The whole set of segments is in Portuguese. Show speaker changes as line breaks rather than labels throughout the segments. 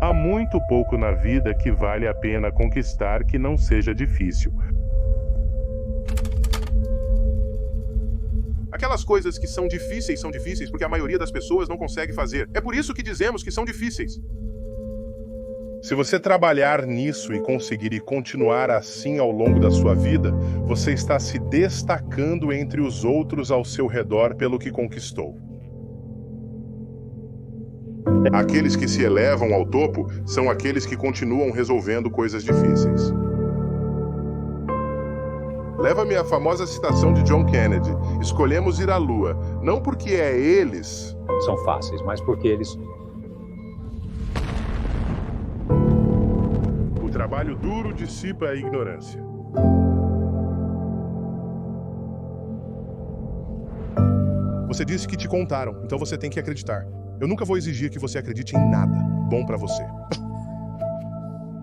Há muito pouco na vida que vale a pena conquistar que não seja difícil.
Aquelas coisas que são difíceis porque a maioria das pessoas não consegue fazer. É por isso que dizemos que são difíceis.
Se você trabalhar nisso e conseguir continuar assim ao longo da sua vida, você está se destacando entre os outros ao seu redor pelo que conquistou.
Aqueles que se elevam ao topo são aqueles que continuam resolvendo coisas difíceis. Leva-me à famosa citação de John Kennedy: escolhemos ir à Lua, não porque eles
São fáceis, mas porque eles...
O trabalho duro dissipa a ignorância.
Você disse que te contaram, então você tem que acreditar. Eu nunca vou exigir que você acredite em nada bom pra você.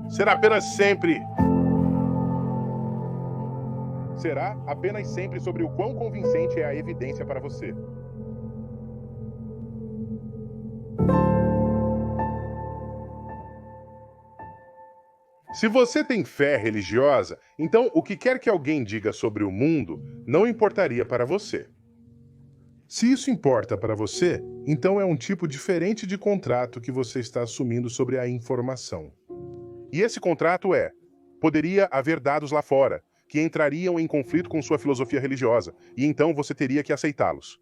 Será apenas sempre sobre o quão convincente é a evidência para você. Se você tem fé religiosa, então o que quer que alguém diga sobre o mundo não importaria para você. Se isso importa para você, então é um tipo diferente de contrato que você está assumindo sobre a informação. E esse contrato poderia haver dados lá fora, que entrariam em conflito com sua filosofia religiosa, e então você teria que aceitá-los.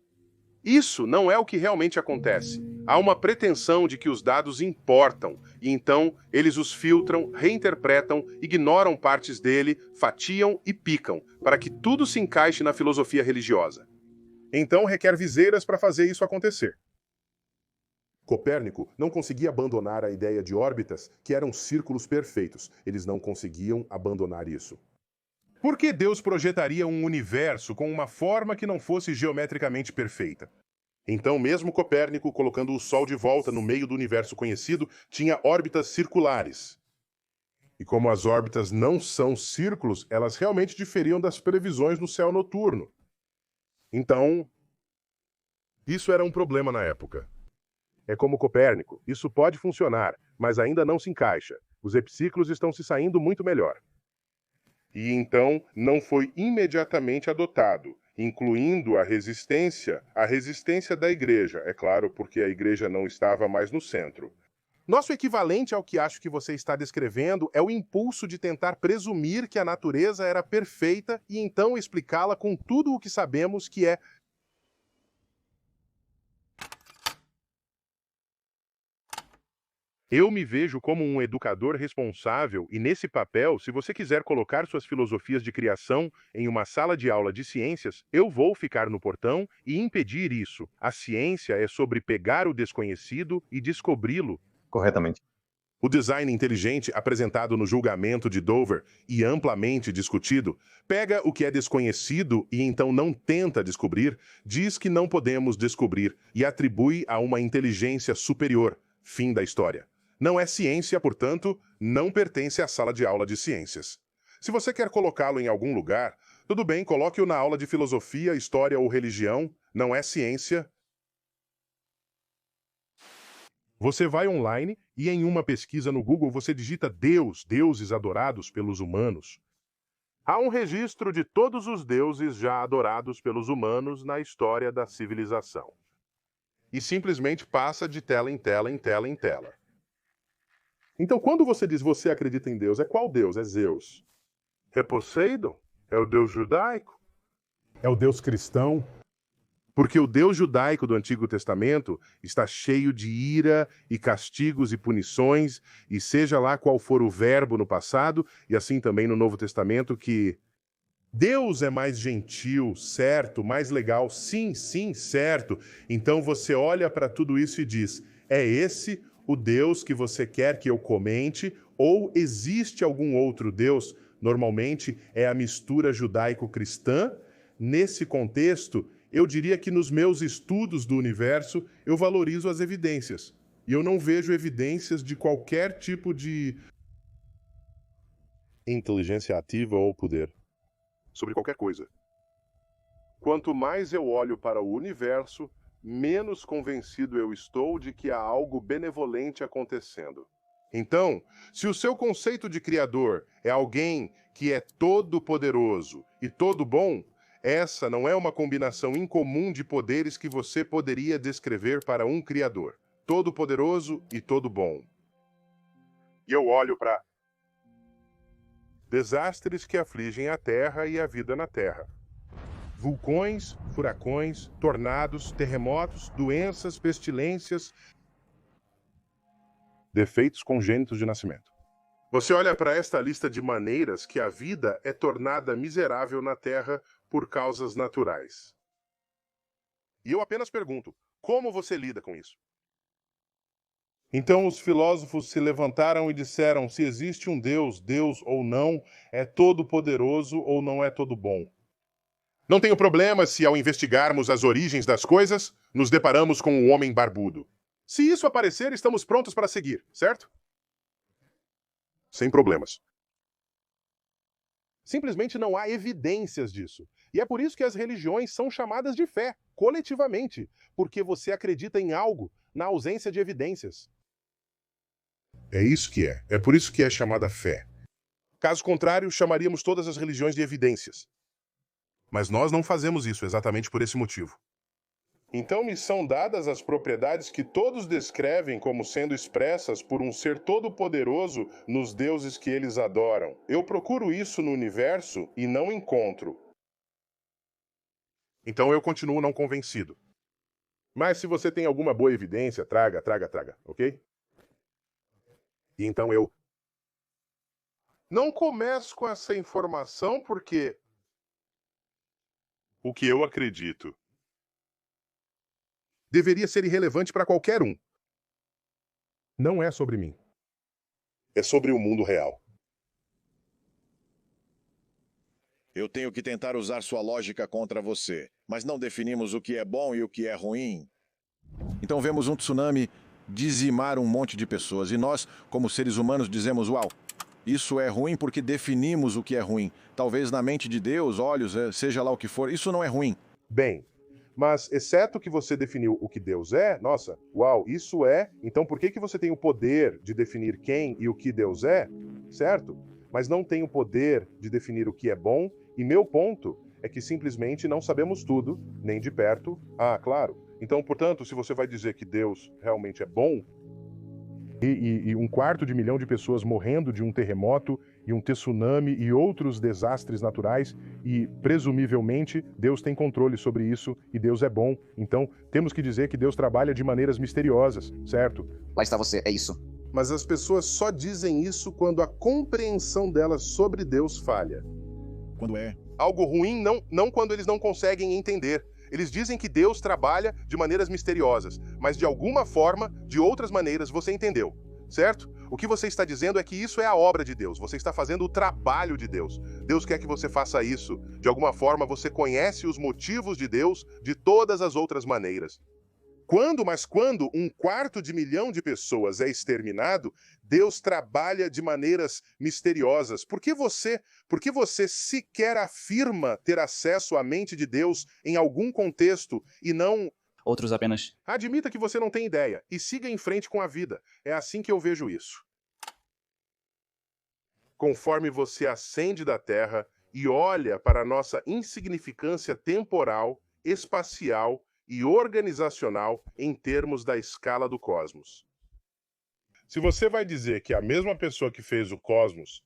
Isso não é o que realmente acontece. Há uma pretensão de que os dados importam, e então eles os filtram, reinterpretam, ignoram partes dele, fatiam e picam, para que tudo se encaixe na filosofia religiosa.
Então requer viseiras para fazer isso acontecer.
Copérnico não conseguia abandonar a ideia de órbitas, que eram círculos perfeitos. Eles não conseguiam abandonar isso.
Por que Deus projetaria um universo com uma forma que não fosse geometricamente perfeita? Então, mesmo Copérnico, colocando o Sol de volta no meio do universo conhecido, tinha órbitas circulares. E como as órbitas não são círculos, elas realmente diferiam das previsões no céu noturno. Então, isso era um problema na época. É como Copérnico, isso pode funcionar, mas ainda não se encaixa. Os epiciclos estão se saindo muito melhor. E então não foi imediatamente adotado, incluindo a resistência da igreja, é claro, porque a igreja não estava mais no centro. Nosso equivalente ao que acho que você está descrevendo é o impulso de tentar presumir que a natureza era perfeita e então explicá-la com tudo o que sabemos que é. Eu me vejo como um educador responsável e, nesse papel, se você quiser colocar suas filosofias de criação em uma sala de aula de ciências, eu vou ficar no portão e impedir isso. A ciência é sobre pegar o desconhecido e descobri-lo.
Corretamente.
O design inteligente apresentado no julgamento de Dover e amplamente discutido, pega o que é desconhecido e então não tenta descobrir, diz que não podemos descobrir e atribui a uma inteligência superior. Fim da história. Não é ciência, portanto, não pertence à sala de aula de ciências. Se você quer colocá-lo em algum lugar, tudo bem, coloque-o na aula de filosofia, história ou religião, não é ciência. Você vai online e em uma pesquisa no Google você digita Deus, deuses adorados pelos humanos. Há um registro de todos os deuses já adorados pelos humanos na história da civilização. E simplesmente passa de tela em tela em tela em tela. Então, quando você diz você acredita em Deus, é qual Deus? É Zeus. É Poseidon? É o Deus judaico?
É o Deus cristão?
Porque o Deus judaico do Antigo Testamento está cheio de ira e castigos e punições, e seja lá qual for o verbo no passado, e assim também no Novo Testamento, que Deus é mais gentil, certo, mais legal, sim, sim, certo. Então você olha para tudo isso e diz, é esse o Deus que você quer que eu comente, ou existe algum outro Deus? Normalmente é a mistura judaico-cristã. Nesse contexto, eu diria que nos meus estudos do universo, eu valorizo as evidências. E eu não vejo evidências de qualquer tipo de inteligência ativa ou poder sobre qualquer coisa. Quanto mais eu olho para o universo, menos convencido eu estou de que há algo benevolente acontecendo. Então, se o seu conceito de criador é alguém que é todo-poderoso e todo bom, essa não é uma combinação incomum de poderes que você poderia descrever para um criador, todo-poderoso e todo bom. E eu olho para desastres que afligem a Terra e a vida na Terra. Vulcões, furacões, tornados, terremotos, doenças, pestilências, defeitos congênitos de nascimento. Você olha para esta lista de maneiras que a vida é tornada miserável na Terra por causas naturais. E eu apenas pergunto, como você lida com isso? Então os filósofos se levantaram e disseram, se existe um Deus, Deus ou não, é todo-poderoso ou não é todo bom. Não tenho problema se, ao investigarmos as origens das coisas, nos deparamos com um homem barbudo. Se isso aparecer, estamos prontos para seguir, certo? Sem problemas. Simplesmente não há evidências disso. E é por isso que as religiões são chamadas de fé, coletivamente, porque você acredita em algo na ausência de evidências. É isso que é. É por isso que é chamada fé. Caso contrário, chamaríamos todas as religiões de evidências. Mas nós não fazemos isso exatamente por esse motivo. Então me são dadas as propriedades que todos descrevem como sendo expressas por um ser todo-poderoso nos deuses que eles adoram. Eu procuro isso no universo e não encontro. Então eu continuo não convencido. Mas se você tem alguma boa evidência, traga, ok? E então eu não começo com essa informação porque o que eu acredito deveria ser irrelevante para qualquer um. Não é sobre mim. É sobre o mundo real.
Eu tenho que tentar usar sua lógica contra você, mas não definimos o que é bom e o que é ruim. Então vemos um tsunami dizimar um monte de pessoas e nós, como seres humanos, dizemos, uau, isso é ruim porque definimos o que é ruim. Talvez na mente de Deus, olhos, seja lá o que for, isso não é ruim.
Bem, mas exceto que você definiu o que Deus é, nossa, uau, isso é, então por que você tem o poder de definir quem e o que Deus é, certo? Mas não tem o poder de definir o que é bom, e meu ponto é que simplesmente não sabemos tudo, nem de perto. Ah, claro. Então, portanto, se você vai dizer que Deus realmente é bom, e 1/4 de milhão de pessoas morrendo de um terremoto e um tsunami e outros desastres naturais, e presumivelmente Deus tem controle sobre isso e Deus é bom. Então, temos que dizer que Deus trabalha de maneiras misteriosas, certo?
Lá está você, é isso.
Mas as pessoas só dizem isso quando a compreensão delas sobre Deus falha.
Quando é?
Algo ruim não quando eles não conseguem entender. Eles dizem que Deus trabalha de maneiras misteriosas, mas de alguma forma, de outras maneiras, você entendeu, certo? O que você está dizendo é que isso é a obra de Deus, você está fazendo o trabalho de Deus. Deus quer que você faça isso. De alguma forma, você conhece os motivos de Deus de todas as outras maneiras. Quando 1/4 de milhão de pessoas é exterminado, Deus trabalha de maneiras misteriosas. Por que você sequer afirma ter acesso à mente de Deus em algum contexto e não...
Outros apenas.
Admita que você não tem ideia e siga em frente com a vida. É assim que eu vejo isso. Conforme você ascende da Terra e olha para a nossa insignificância temporal, espacial e organizacional em termos da escala do cosmos. Se você vai dizer que a mesma pessoa que fez o cosmos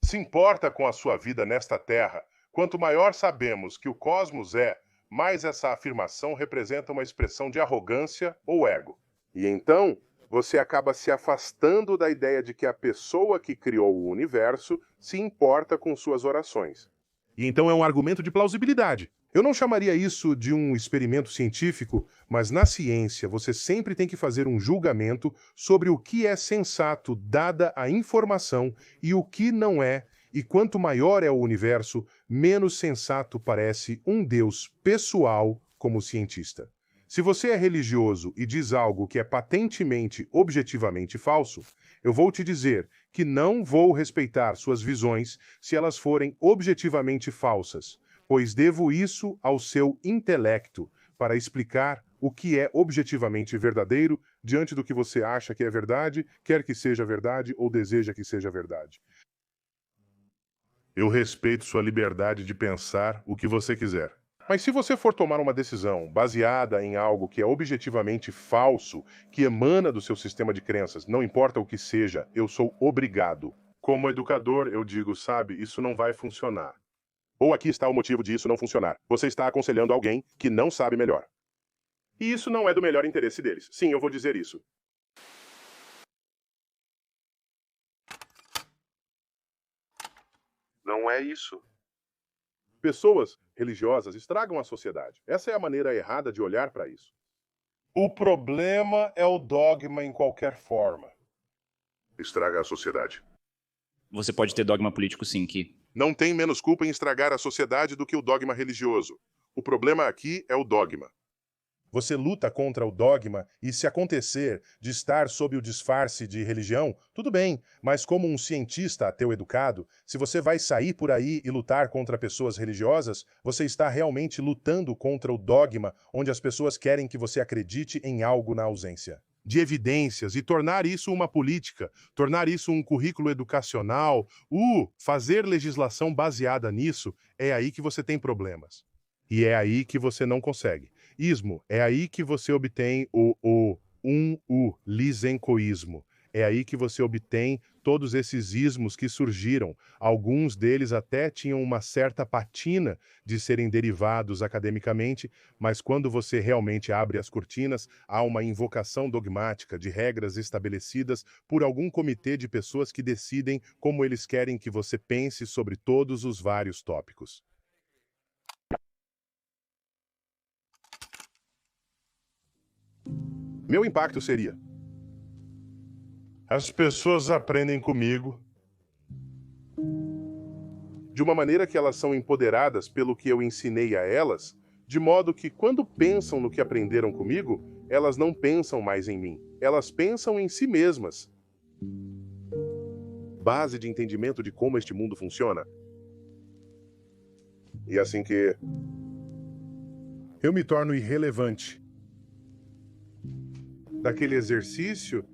se importa com a sua vida nesta Terra, quanto maior sabemos que o cosmos é, mais essa afirmação representa uma expressão de arrogância ou ego. E então, você acaba se afastando da ideia de que a pessoa que criou o universo se importa com suas orações. E então é um argumento de plausibilidade. Eu não chamaria isso de um experimento científico, mas na ciência você sempre tem que fazer um julgamento sobre o que é sensato dada a informação e o que não é, e quanto maior é o universo, menos sensato parece um Deus pessoal como cientista. Se você é religioso e diz algo que é patentemente, objetivamente falso, eu vou te dizer que não vou respeitar suas visões se elas forem objetivamente falsas, pois devo isso ao seu intelecto para explicar o que é objetivamente verdadeiro diante do que você acha que é verdade, quer que seja verdade ou deseja que seja verdade. Eu respeito sua liberdade de pensar o que você quiser. Mas se você for tomar uma decisão baseada em algo que é objetivamente falso, que emana do seu sistema de crenças, não importa o que seja, eu sou obrigado. Como educador, eu digo, sabe, isso não vai funcionar. Ou aqui está o motivo de isso não funcionar. Você está aconselhando alguém que não sabe melhor. E isso não é do melhor interesse deles. Sim, eu vou dizer isso. Não é isso. Pessoas religiosas estragam a sociedade. Essa é a maneira errada de olhar para isso. O problema é o dogma em qualquer forma. Estraga a sociedade.
Você pode ter dogma político, sim, que...
Não tem menos culpa em estragar a sociedade do que o dogma religioso. O problema aqui é o dogma. Você luta contra o dogma e, se acontecer de estar sob o disfarce de religião, tudo bem, mas como um cientista ateu educado, se você vai sair por aí e lutar contra pessoas religiosas, você está realmente lutando contra o dogma onde as pessoas querem que você acredite em algo na ausência de evidências e tornar isso uma política, tornar isso um currículo educacional, fazer legislação baseada nisso, é aí que você tem problemas. E é aí que você não consegue. Ismo, é aí que você obtém o lisencoísmo. É aí que você obtém todos esses ismos que surgiram. Alguns deles até tinham uma certa patina de serem derivados academicamente, mas quando você realmente abre as cortinas, há uma invocação dogmática de regras estabelecidas por algum comitê de pessoas que decidem como eles querem que você pense sobre todos os vários tópicos. Meu impacto seria: as pessoas aprendem comigo de uma maneira que elas são empoderadas pelo que eu ensinei a elas, de modo que quando pensam no que aprenderam comigo, elas não pensam mais em mim, elas pensam em si mesmas. Base de entendimento de como este mundo funciona. E assim que eu me torno irrelevante daquele exercício.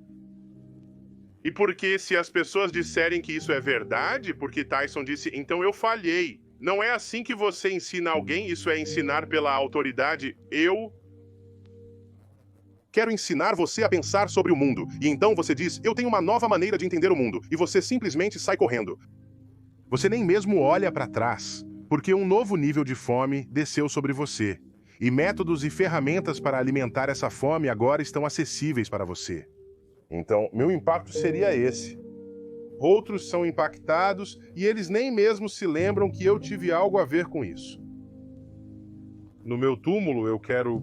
E porque se as pessoas disserem que isso é verdade, porque Tyson disse, então eu falhei. Não é assim que você ensina alguém, isso é ensinar pela autoridade. Eu quero ensinar você a pensar sobre o mundo. E então você diz, eu tenho uma nova maneira de entender o mundo. E você simplesmente sai correndo. Você nem mesmo olha para trás, porque um novo nível de fome desceu sobre você. E métodos e ferramentas para alimentar essa fome agora estão acessíveis para você. Então, meu impacto seria esse. Outros são impactados e eles nem mesmo se lembram que eu tive algo a ver com isso. No meu túmulo, eu quero...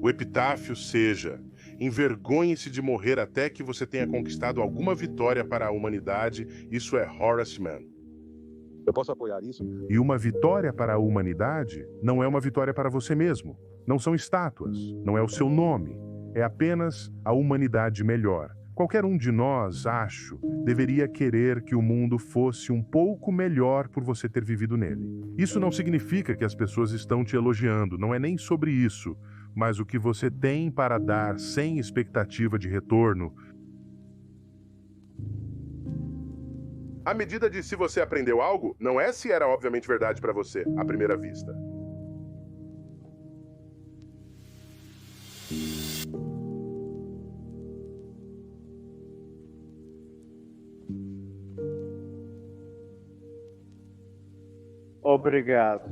O epitáfio seja: envergonhe-se de morrer até que você tenha conquistado alguma vitória para a humanidade. Isso é Horace Mann.
Eu posso apoiar isso?
E uma vitória para a humanidade não é uma vitória para você mesmo. Não são estátuas, não é o seu nome. É apenas a humanidade melhor. Qualquer um de nós, acho, deveria querer que o mundo fosse um pouco melhor por você ter vivido nele. Isso não significa que as pessoas estão te elogiando, não é nem sobre isso. Mas o que você tem para dar sem expectativa de retorno. A medida de se você aprendeu algo, não é se era obviamente verdade para você, à primeira vista.
Obrigado.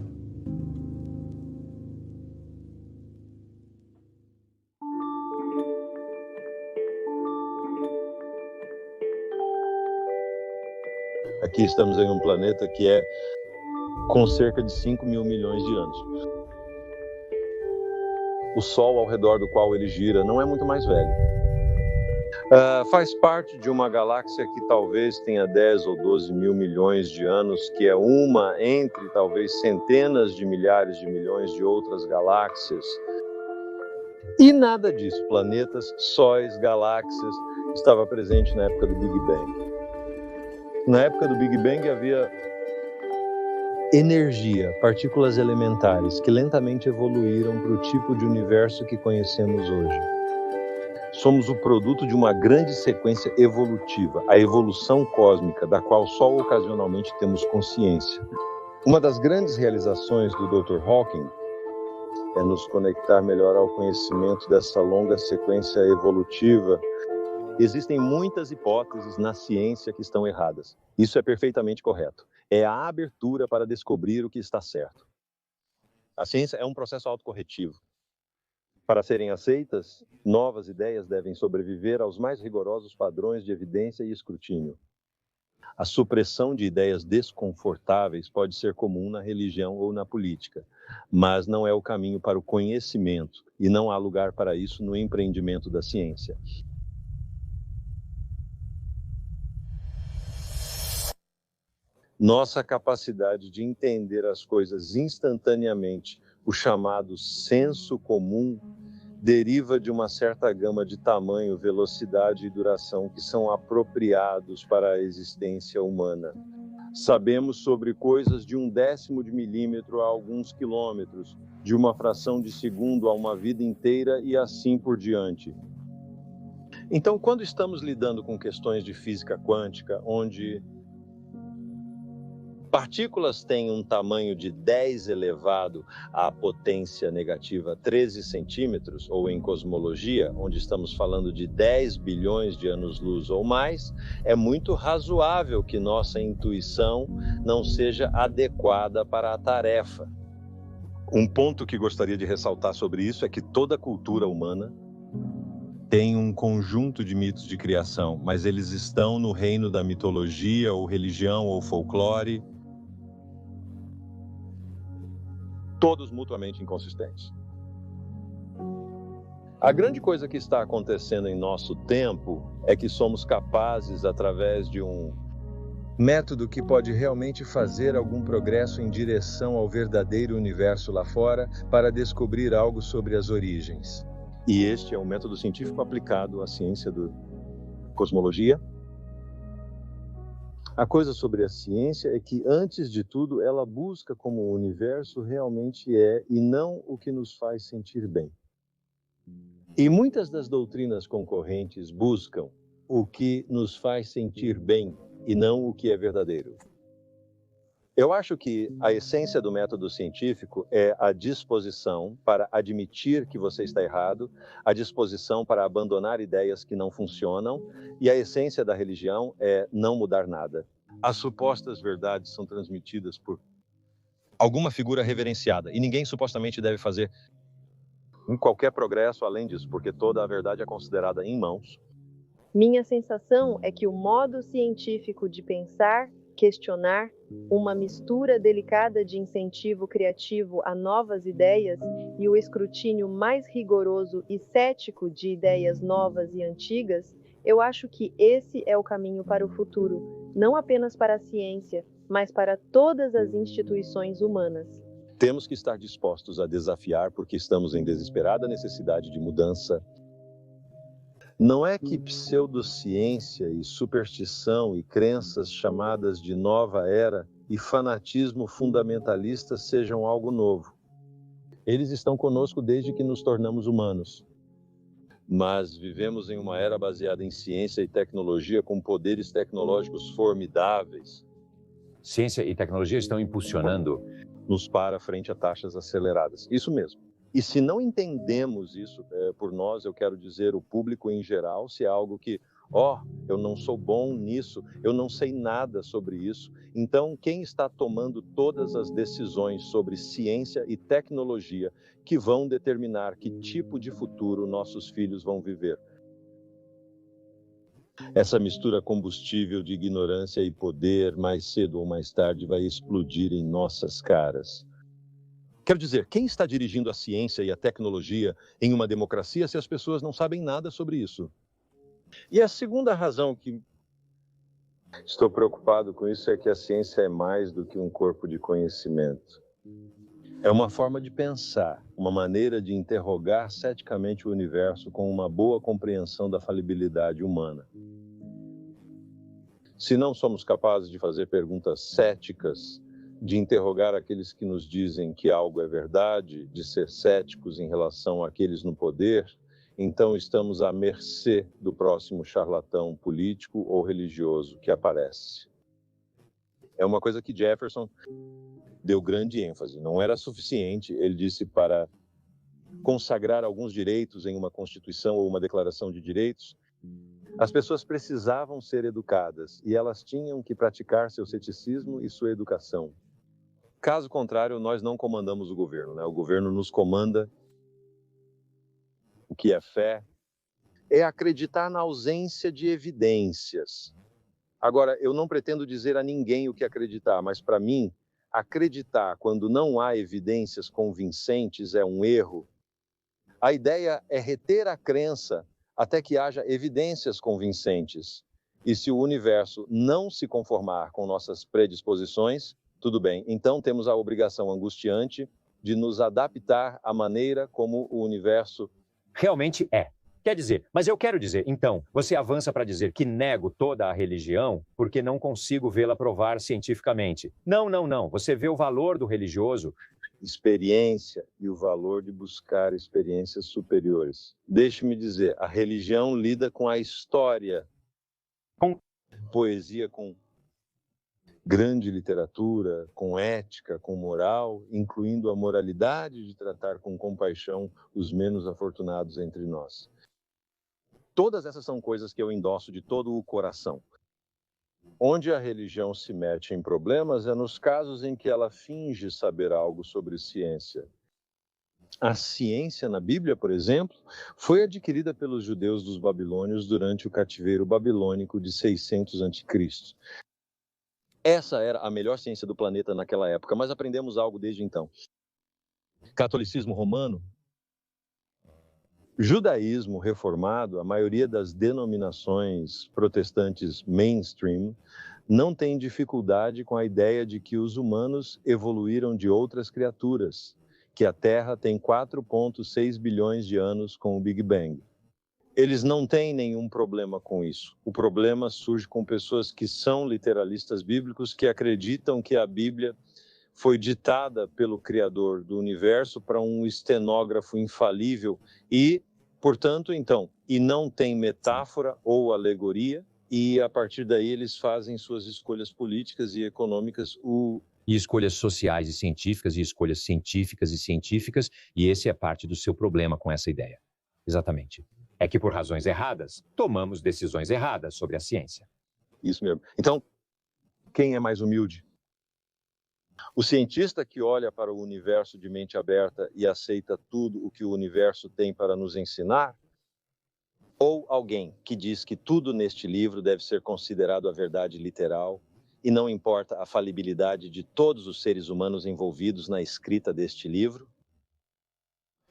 Aqui estamos em um planeta que é com cerca de 5 mil milhões de anos. O Sol ao redor do qual ele gira não é muito mais velho. Faz parte de uma galáxia que talvez tenha 10 ou 12 mil milhões de anos, que é uma entre talvez centenas de milhares de milhões de outras galáxias. E nada disso, planetas, sóis, galáxias, estava presente na época do Big Bang. Na época do Big Bang havia energia, partículas elementares que lentamente evoluíram para o tipo de universo que conhecemos hoje. Somos o produto de uma grande sequência evolutiva, a evolução cósmica, da qual só ocasionalmente temos consciência. Uma das grandes realizações do Dr. Hawking é nos conectar melhor ao conhecimento dessa longa sequência evolutiva. Existem muitas hipóteses na ciência que estão erradas. Isso é perfeitamente correto. É a abertura para descobrir o que está certo. A ciência é um processo autocorretivo. Para serem aceitas, novas ideias devem sobreviver aos mais rigorosos padrões de evidência e escrutínio. A supressão de ideias desconfortáveis pode ser comum na religião ou na política, mas não é o caminho para o conhecimento, e não há lugar para isso no empreendimento da ciência. Nossa capacidade de entender as coisas instantaneamente, o chamado senso comum, deriva de uma certa gama de tamanho, velocidade e duração que são apropriados para a existência humana. Sabemos sobre coisas de 1/10 de milímetro a alguns quilômetros, de uma fração de segundo a uma vida inteira e assim por diante. Então, quando estamos lidando com questões de física quântica, onde partículas têm um tamanho de 10 elevado à potência negativa 13 centímetros, ou em cosmologia, onde estamos falando de 10 bilhões de anos-luz ou mais, é muito razoável que nossa intuição não seja adequada para a tarefa. Um ponto que gostaria de ressaltar sobre isso é que toda cultura humana tem um conjunto de mitos de criação, mas eles estão no reino da mitologia, ou religião, ou folclore, todos mutuamente inconsistentes. A grande coisa que está acontecendo em nosso tempo é que somos capazes, através de um método que pode realmente fazer algum progresso em direção ao verdadeiro universo lá fora, para descobrir algo sobre as origens. E este é um método científico aplicado à ciência da cosmologia. A coisa sobre a ciência é que, antes de tudo, ela busca como o universo realmente é e não o que nos faz sentir bem. E muitas das doutrinas concorrentes buscam o que nos faz sentir bem e não o que é verdadeiro. Eu acho que a essência do método científico é a disposição para admitir que você está errado, a disposição para abandonar ideias que não funcionam, e a essência da religião é não mudar nada. As supostas verdades são transmitidas por alguma figura reverenciada, e ninguém supostamente deve fazer qualquer progresso além disso, porque toda a verdade é considerada em mãos.
Minha sensação é que o modo científico de pensar, questionar, uma mistura delicada de incentivo criativo a novas ideias e o escrutínio mais rigoroso e cético de ideias novas e antigas, eu acho que esse é o caminho para o futuro, não apenas para a ciência, mas para todas as instituições humanas.
Temos que estar dispostos a desafiar, porque estamos em desesperada necessidade de mudança. Não é que pseudociência e superstição e crenças chamadas de nova era e fanatismo fundamentalista sejam algo novo. Eles estão conosco desde que nos tornamos humanos. Mas vivemos em uma era baseada em ciência e tecnologia com poderes tecnológicos formidáveis.
Ciência e tecnologia estão impulsionando.
Nos para frente a taxas aceleradas. Isso mesmo. E se não entendemos isso por nós, eu quero dizer o público em geral, se é algo que, eu não sou bom nisso, eu não sei nada sobre isso. Então, quem está tomando todas as decisões sobre ciência e tecnologia que vão determinar que tipo de futuro nossos filhos vão viver? Essa mistura combustível de ignorância e poder, mais cedo ou mais tarde, vai explodir em nossas caras. Quero dizer, quem está dirigindo a ciência e a tecnologia em uma democracia se as pessoas não sabem nada sobre isso? E a segunda razão que estou preocupado com isso é que a ciência é mais do que um corpo de conhecimento. É uma forma de pensar, uma maneira de interrogar ceticamente o universo com uma boa compreensão da falibilidade humana. Se não somos capazes de fazer perguntas céticas, de interrogar aqueles que nos dizem que algo é verdade, de ser céticos em relação àqueles no poder, então estamos à mercê do próximo charlatão político ou religioso que aparece. É uma coisa que Jefferson deu grande ênfase. Não era suficiente, ele disse, para consagrar alguns direitos em uma Constituição ou uma Declaração de Direitos. As pessoas precisavam ser educadas e elas tinham que praticar seu ceticismo e sua educação. Caso contrário, nós não comandamos o governo, né? O governo nos comanda. O que é fé? É acreditar na ausência de evidências. Agora, eu não pretendo dizer a ninguém o que acreditar, mas para mim, acreditar quando não há evidências convincentes é um erro. A ideia é reter a crença até que haja evidências convincentes. E se o universo não se conformar com nossas predisposições, tudo bem. Então temos a obrigação angustiante de nos adaptar à maneira como o universo
Realmente é. Quer dizer, mas eu quero dizer, então, você avança para dizer que nego toda a religião porque não consigo vê-la provar cientificamente. Não, não, não. Você vê o valor do religioso.
experiência e o valor de buscar experiências superiores. Deixe-me dizer, a religião lida com a história, com poesia, com grande literatura, com ética, com moral, incluindo a moralidade de tratar com compaixão os menos afortunados entre nós. Todas essas são coisas que eu endosso de todo o coração. Onde a religião se mete em problemas é nos casos em que ela finge saber algo sobre ciência. A ciência na Bíblia, por exemplo, foi adquirida pelos judeus dos babilônios durante o cativeiro babilônico de 600 a.C. Essa era a melhor ciência do planeta naquela época, mas aprendemos algo desde então. Catolicismo romano, judaísmo reformado, a maioria das denominações protestantes mainstream não tem dificuldade com a ideia de que os humanos evoluíram de outras criaturas, que a Terra tem 4,6 bilhões de anos com o Big Bang. Eles não têm nenhum problema com isso. O problema surge com pessoas que são literalistas bíblicos, que acreditam que a Bíblia foi ditada pelo Criador do universo para um estenógrafo infalível e, portanto, então, e não tem metáfora ou alegoria, e a partir daí eles fazem suas escolhas políticas e econômicas.
E escolhas sociais e científicas, e escolhas científicas e científicas, e esse é parte do seu problema com essa ideia. Exatamente. É que por razões erradas, tomamos decisões erradas sobre a ciência.
Isso mesmo. Então, quem é mais humilde? O cientista que olha para o universo de mente aberta e aceita tudo o que o universo tem para nos ensinar? Ou alguém que diz que tudo neste livro deve ser considerado a verdade literal e não importa a falibilidade de todos os seres humanos envolvidos na escrita deste livro?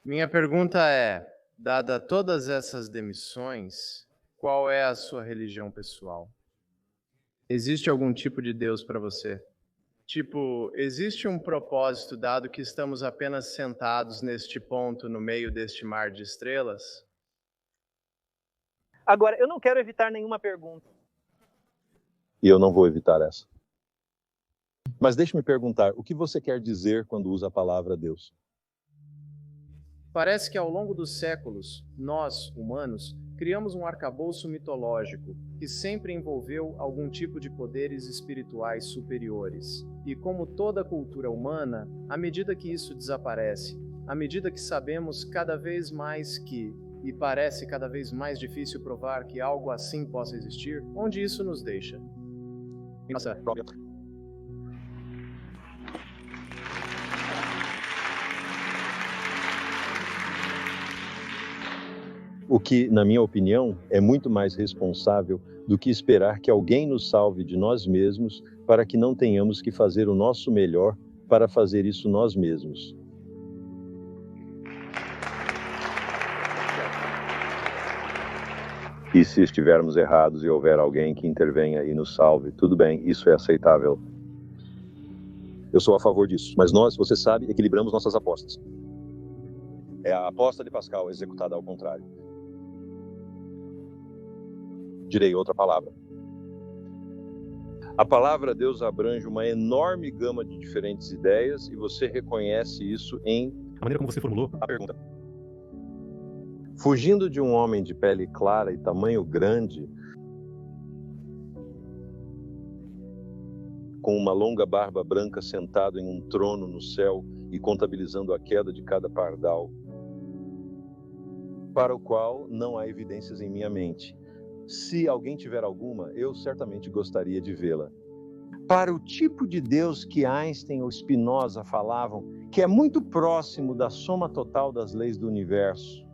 Minha pergunta é, dada todas essas demissões, qual é a sua religião pessoal? Existe algum tipo de Deus para você? Tipo, existe um propósito dado que estamos apenas sentados neste ponto no meio deste mar de estrelas?
Agora, eu não quero evitar nenhuma pergunta.
E eu não vou evitar essa. Mas deixe-me perguntar, o que você quer dizer quando usa a palavra Deus?
Parece que ao longo dos séculos, nós, humanos, criamos um arcabouço mitológico que sempre envolveu algum tipo de poderes espirituais superiores. E como toda cultura humana, à medida que isso desaparece, à medida que sabemos cada vez mais que, e parece cada vez mais difícil provar que algo assim possa existir, onde isso nos deixa? Nossa própria.
O que, na minha opinião, é muito mais responsável do que esperar que alguém nos salve de nós mesmos para que não tenhamos que fazer o nosso melhor para fazer isso nós mesmos. E se estivermos errados e houver alguém que intervenha e nos salve, tudo bem, isso é aceitável. Eu sou a favor disso, mas nós, você sabe, equilibramos nossas apostas. É a aposta de Pascal executada ao contrário. Direi outra palavra. A palavra Deus abrange uma enorme gama de diferentes ideias e você reconhece isso em...
A maneira como você formulou
a pergunta. Fugindo de um homem de pele clara e tamanho grande, com uma longa barba branca sentado em um trono no céu e contabilizando a queda de cada pardal, para o qual não há evidências em minha mente. Se alguém tiver alguma, eu certamente gostaria de vê-la. Para o tipo de Deus que Einstein ou Spinoza falavam, que é muito próximo da soma total das leis do universo,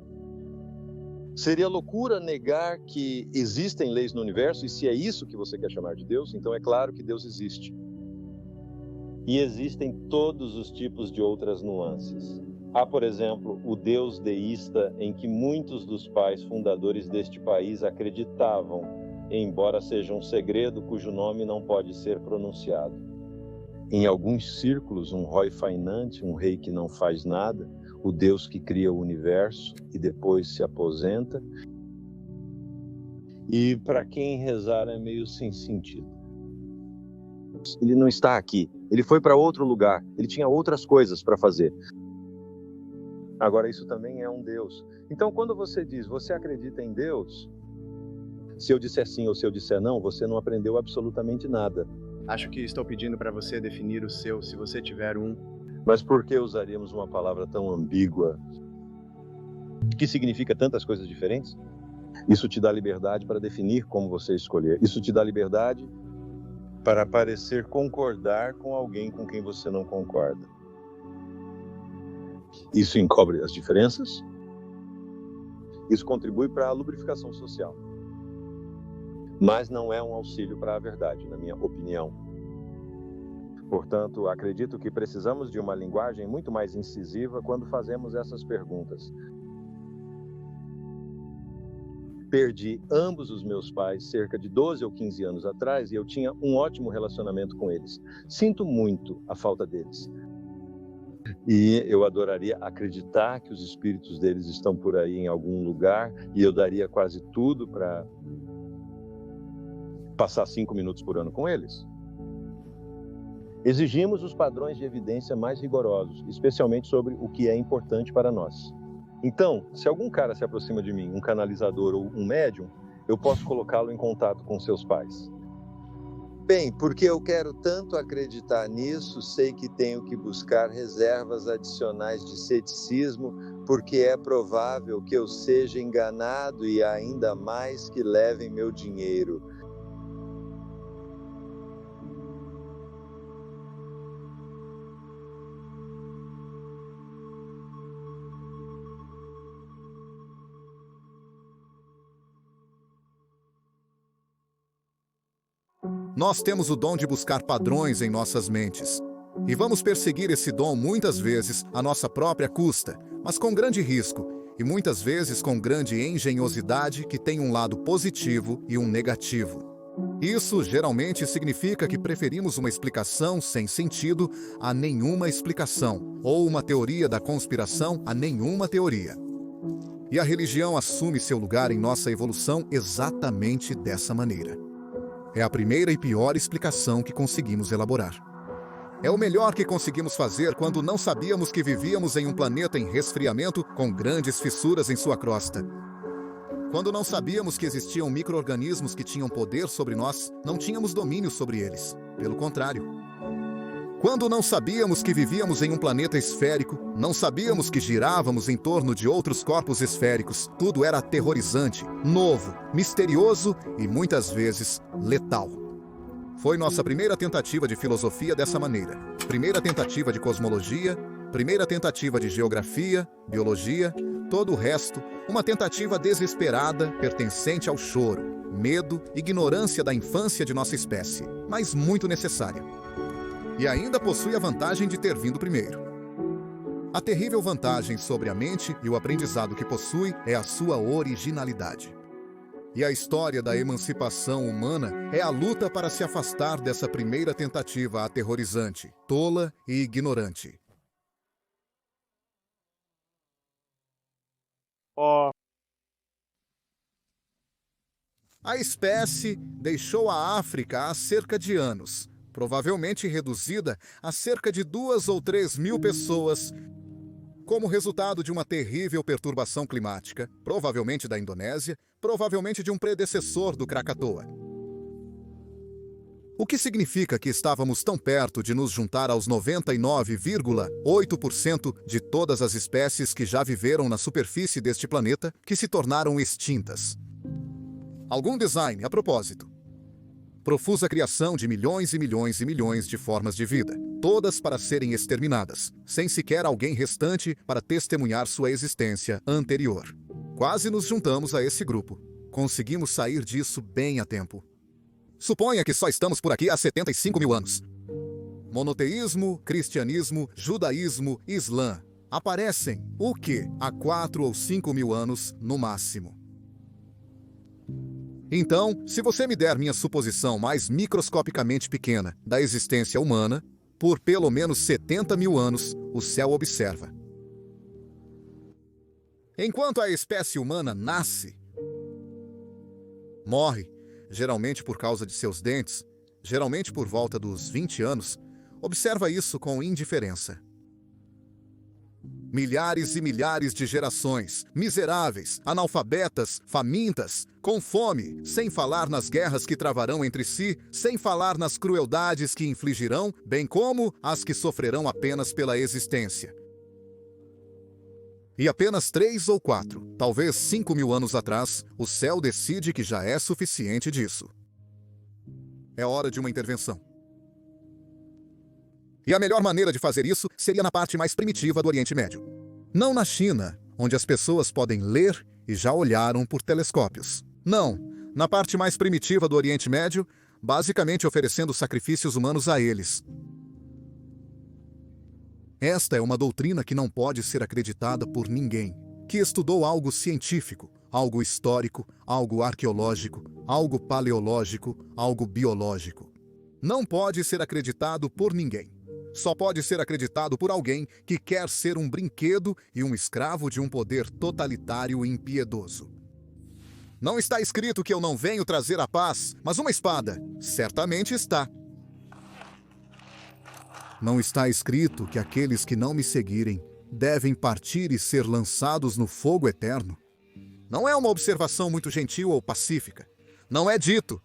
seria loucura negar que existem leis no universo, e se é isso que você quer chamar de Deus, então é claro que Deus existe. E existem todos os tipos de outras nuances. Há, por exemplo, o Deus deísta em que muitos dos pais fundadores deste país acreditavam, embora seja um segredo cujo nome não pode ser pronunciado. Em alguns círculos, um Roy Fainante, um rei que não faz nada, o Deus que cria o universo e depois se aposenta. E para quem rezar é meio sem sentido. Ele não está aqui, ele foi para outro lugar, ele tinha outras coisas para fazer. Agora, isso também é um Deus. Então, quando você diz, você acredita em Deus? Se eu disser sim ou se eu disser não, você não aprendeu absolutamente nada.
Acho que estou pedindo para você definir o seu, se você tiver um.
Mas por que usaríamos uma palavra tão ambígua, que significa tantas coisas diferentes? Isso te dá liberdade para definir como você escolher. Isso te dá liberdade para parecer concordar com alguém com quem você não concorda. Isso encobre as diferenças. Isso contribui para a lubrificação social. Mas não é um auxílio para a verdade, na minha opinião. Portanto, acredito que precisamos de uma linguagem muito mais incisiva quando fazemos essas perguntas. Perdi ambos os meus pais cerca de 12 ou 15 anos atrás e eu tinha um ótimo relacionamento com eles. Sinto muito a falta deles. E eu adoraria acreditar que os espíritos deles estão por aí em algum lugar e eu daria quase tudo para passar 5 minutos por ano com eles. Exigimos os padrões de evidência mais rigorosos, especialmente sobre o que é importante para nós. Então, se algum cara se aproxima de mim, um canalizador ou um médium, eu posso colocá-lo em contato com seus pais.
Bem, porque eu quero tanto acreditar nisso, sei que tenho que buscar reservas adicionais de ceticismo, porque é provável que eu seja enganado e ainda mais que levem meu dinheiro.
Nós temos o dom de buscar padrões em nossas mentes. E vamos perseguir esse dom muitas vezes à nossa própria custa, mas com grande risco, e muitas vezes com grande engenhosidade que tem um lado positivo e um negativo. Isso geralmente significa que preferimos uma explicação sem sentido a nenhuma explicação, ou uma teoria da conspiração a nenhuma teoria. E a religião assume seu lugar em nossa evolução exatamente dessa maneira. É a primeira e pior explicação que conseguimos elaborar. É o melhor que conseguimos fazer quando não sabíamos que vivíamos em um planeta em resfriamento com grandes fissuras em sua crosta. Quando não sabíamos que existiam micro-organismos que tinham poder sobre nós, não tínhamos domínio sobre eles. Pelo contrário. Quando não sabíamos que vivíamos em um planeta esférico, não sabíamos que girávamos em torno de outros corpos esféricos, tudo era aterrorizante, novo, misterioso e muitas vezes letal. Foi nossa primeira tentativa de filosofia dessa maneira, primeira tentativa de cosmologia, primeira tentativa de geografia, biologia, todo o resto, uma tentativa desesperada, pertencente ao choro, medo, ignorância da infância de nossa espécie, mas muito necessária. E ainda possui a vantagem de ter vindo primeiro. A terrível vantagem sobre a mente e o aprendizado que possui é a sua originalidade. E a história da emancipação humana é a luta para se afastar dessa primeira tentativa aterrorizante, tola e ignorante. A espécie deixou a África há cerca de anos, provavelmente reduzida a cerca de 2 ou 3 mil pessoas, como resultado de uma terrível perturbação climática, provavelmente da Indonésia, provavelmente de um predecessor do Krakatoa. O que significa que estávamos tão perto de nos juntar aos 99,8% de todas as espécies que já viveram na superfície deste planeta que se tornaram extintas. Algum design, a propósito. Profusa criação de milhões e milhões e milhões de formas de vida, todas para serem exterminadas, sem sequer alguém restante para testemunhar sua existência anterior. Quase nos juntamos a esse grupo. Conseguimos sair disso bem a tempo. Suponha que só estamos por aqui há 75 mil anos. Monoteísmo, cristianismo, judaísmo, islã aparecem, o quê? Há 4 ou 5 mil anos no máximo. Então, se você me der minha suposição mais microscopicamente pequena da existência humana, por pelo menos 70 mil anos, o céu observa. Enquanto a espécie humana nasce, morre, geralmente por causa de seus dentes, geralmente por volta dos 20 anos, observa isso com indiferença. Milhares e milhares de gerações, miseráveis, analfabetas, famintas, com fome, sem falar nas guerras que travarão entre si, sem falar nas crueldades que infligirão, bem como as que sofrerão apenas pela existência. E apenas 3 ou 4, talvez 5 mil anos atrás, o céu decide que já é suficiente disso. É hora de uma intervenção. E a melhor maneira de fazer isso seria na parte mais primitiva do Oriente Médio. Não na China, onde as pessoas podem ler e já olharam por telescópios. Não, na parte mais primitiva do Oriente Médio, basicamente oferecendo sacrifícios humanos a eles. Esta é uma doutrina que não pode ser acreditada por ninguém, que estudou algo científico, algo histórico, algo arqueológico, algo paleológico, algo biológico. Não pode ser acreditado por ninguém. Só pode ser acreditado por alguém que quer ser um brinquedo e um escravo de um poder totalitário e impiedoso. Não está escrito que eu não venho trazer a paz, mas uma espada. Certamente está. Não está escrito que aqueles que não me seguirem devem partir e ser lançados no fogo eterno. Não é uma observação muito gentil ou pacífica. Não é dito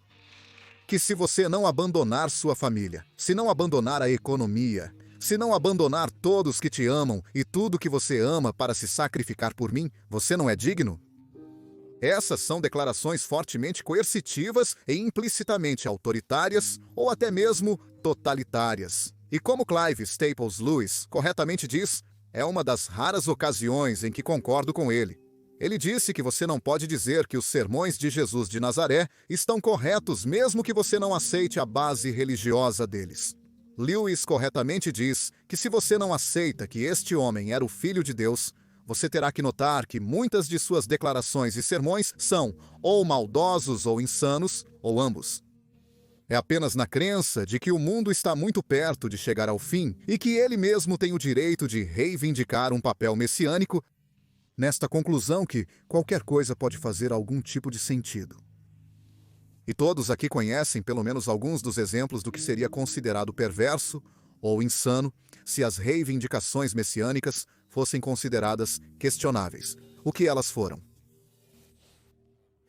que se você não abandonar sua família, se não abandonar a economia, se não abandonar todos que te amam e tudo que você ama para se sacrificar por mim, você não é digno? Essas são declarações fortemente coercitivas e implicitamente autoritárias ou até mesmo totalitárias. E como Clive Staples Lewis corretamente diz, é uma das raras ocasiões em que concordo com ele. Ele disse que você não pode dizer que os sermões de Jesus de Nazaré estão corretos mesmo que você não aceite a base religiosa deles. Lewis corretamente diz que se você não aceita que este homem era o Filho de Deus, você terá que notar que muitas de suas declarações e sermões são ou maldosos ou insanos, ou ambos. É apenas na crença de que o mundo está muito perto de chegar ao fim e que ele mesmo tem o direito de reivindicar um papel messiânico, nesta conclusão que qualquer coisa pode fazer algum tipo de sentido. E todos aqui conhecem pelo menos alguns dos exemplos do que seria considerado perverso ou insano se as reivindicações messiânicas fossem consideradas questionáveis, o que elas foram.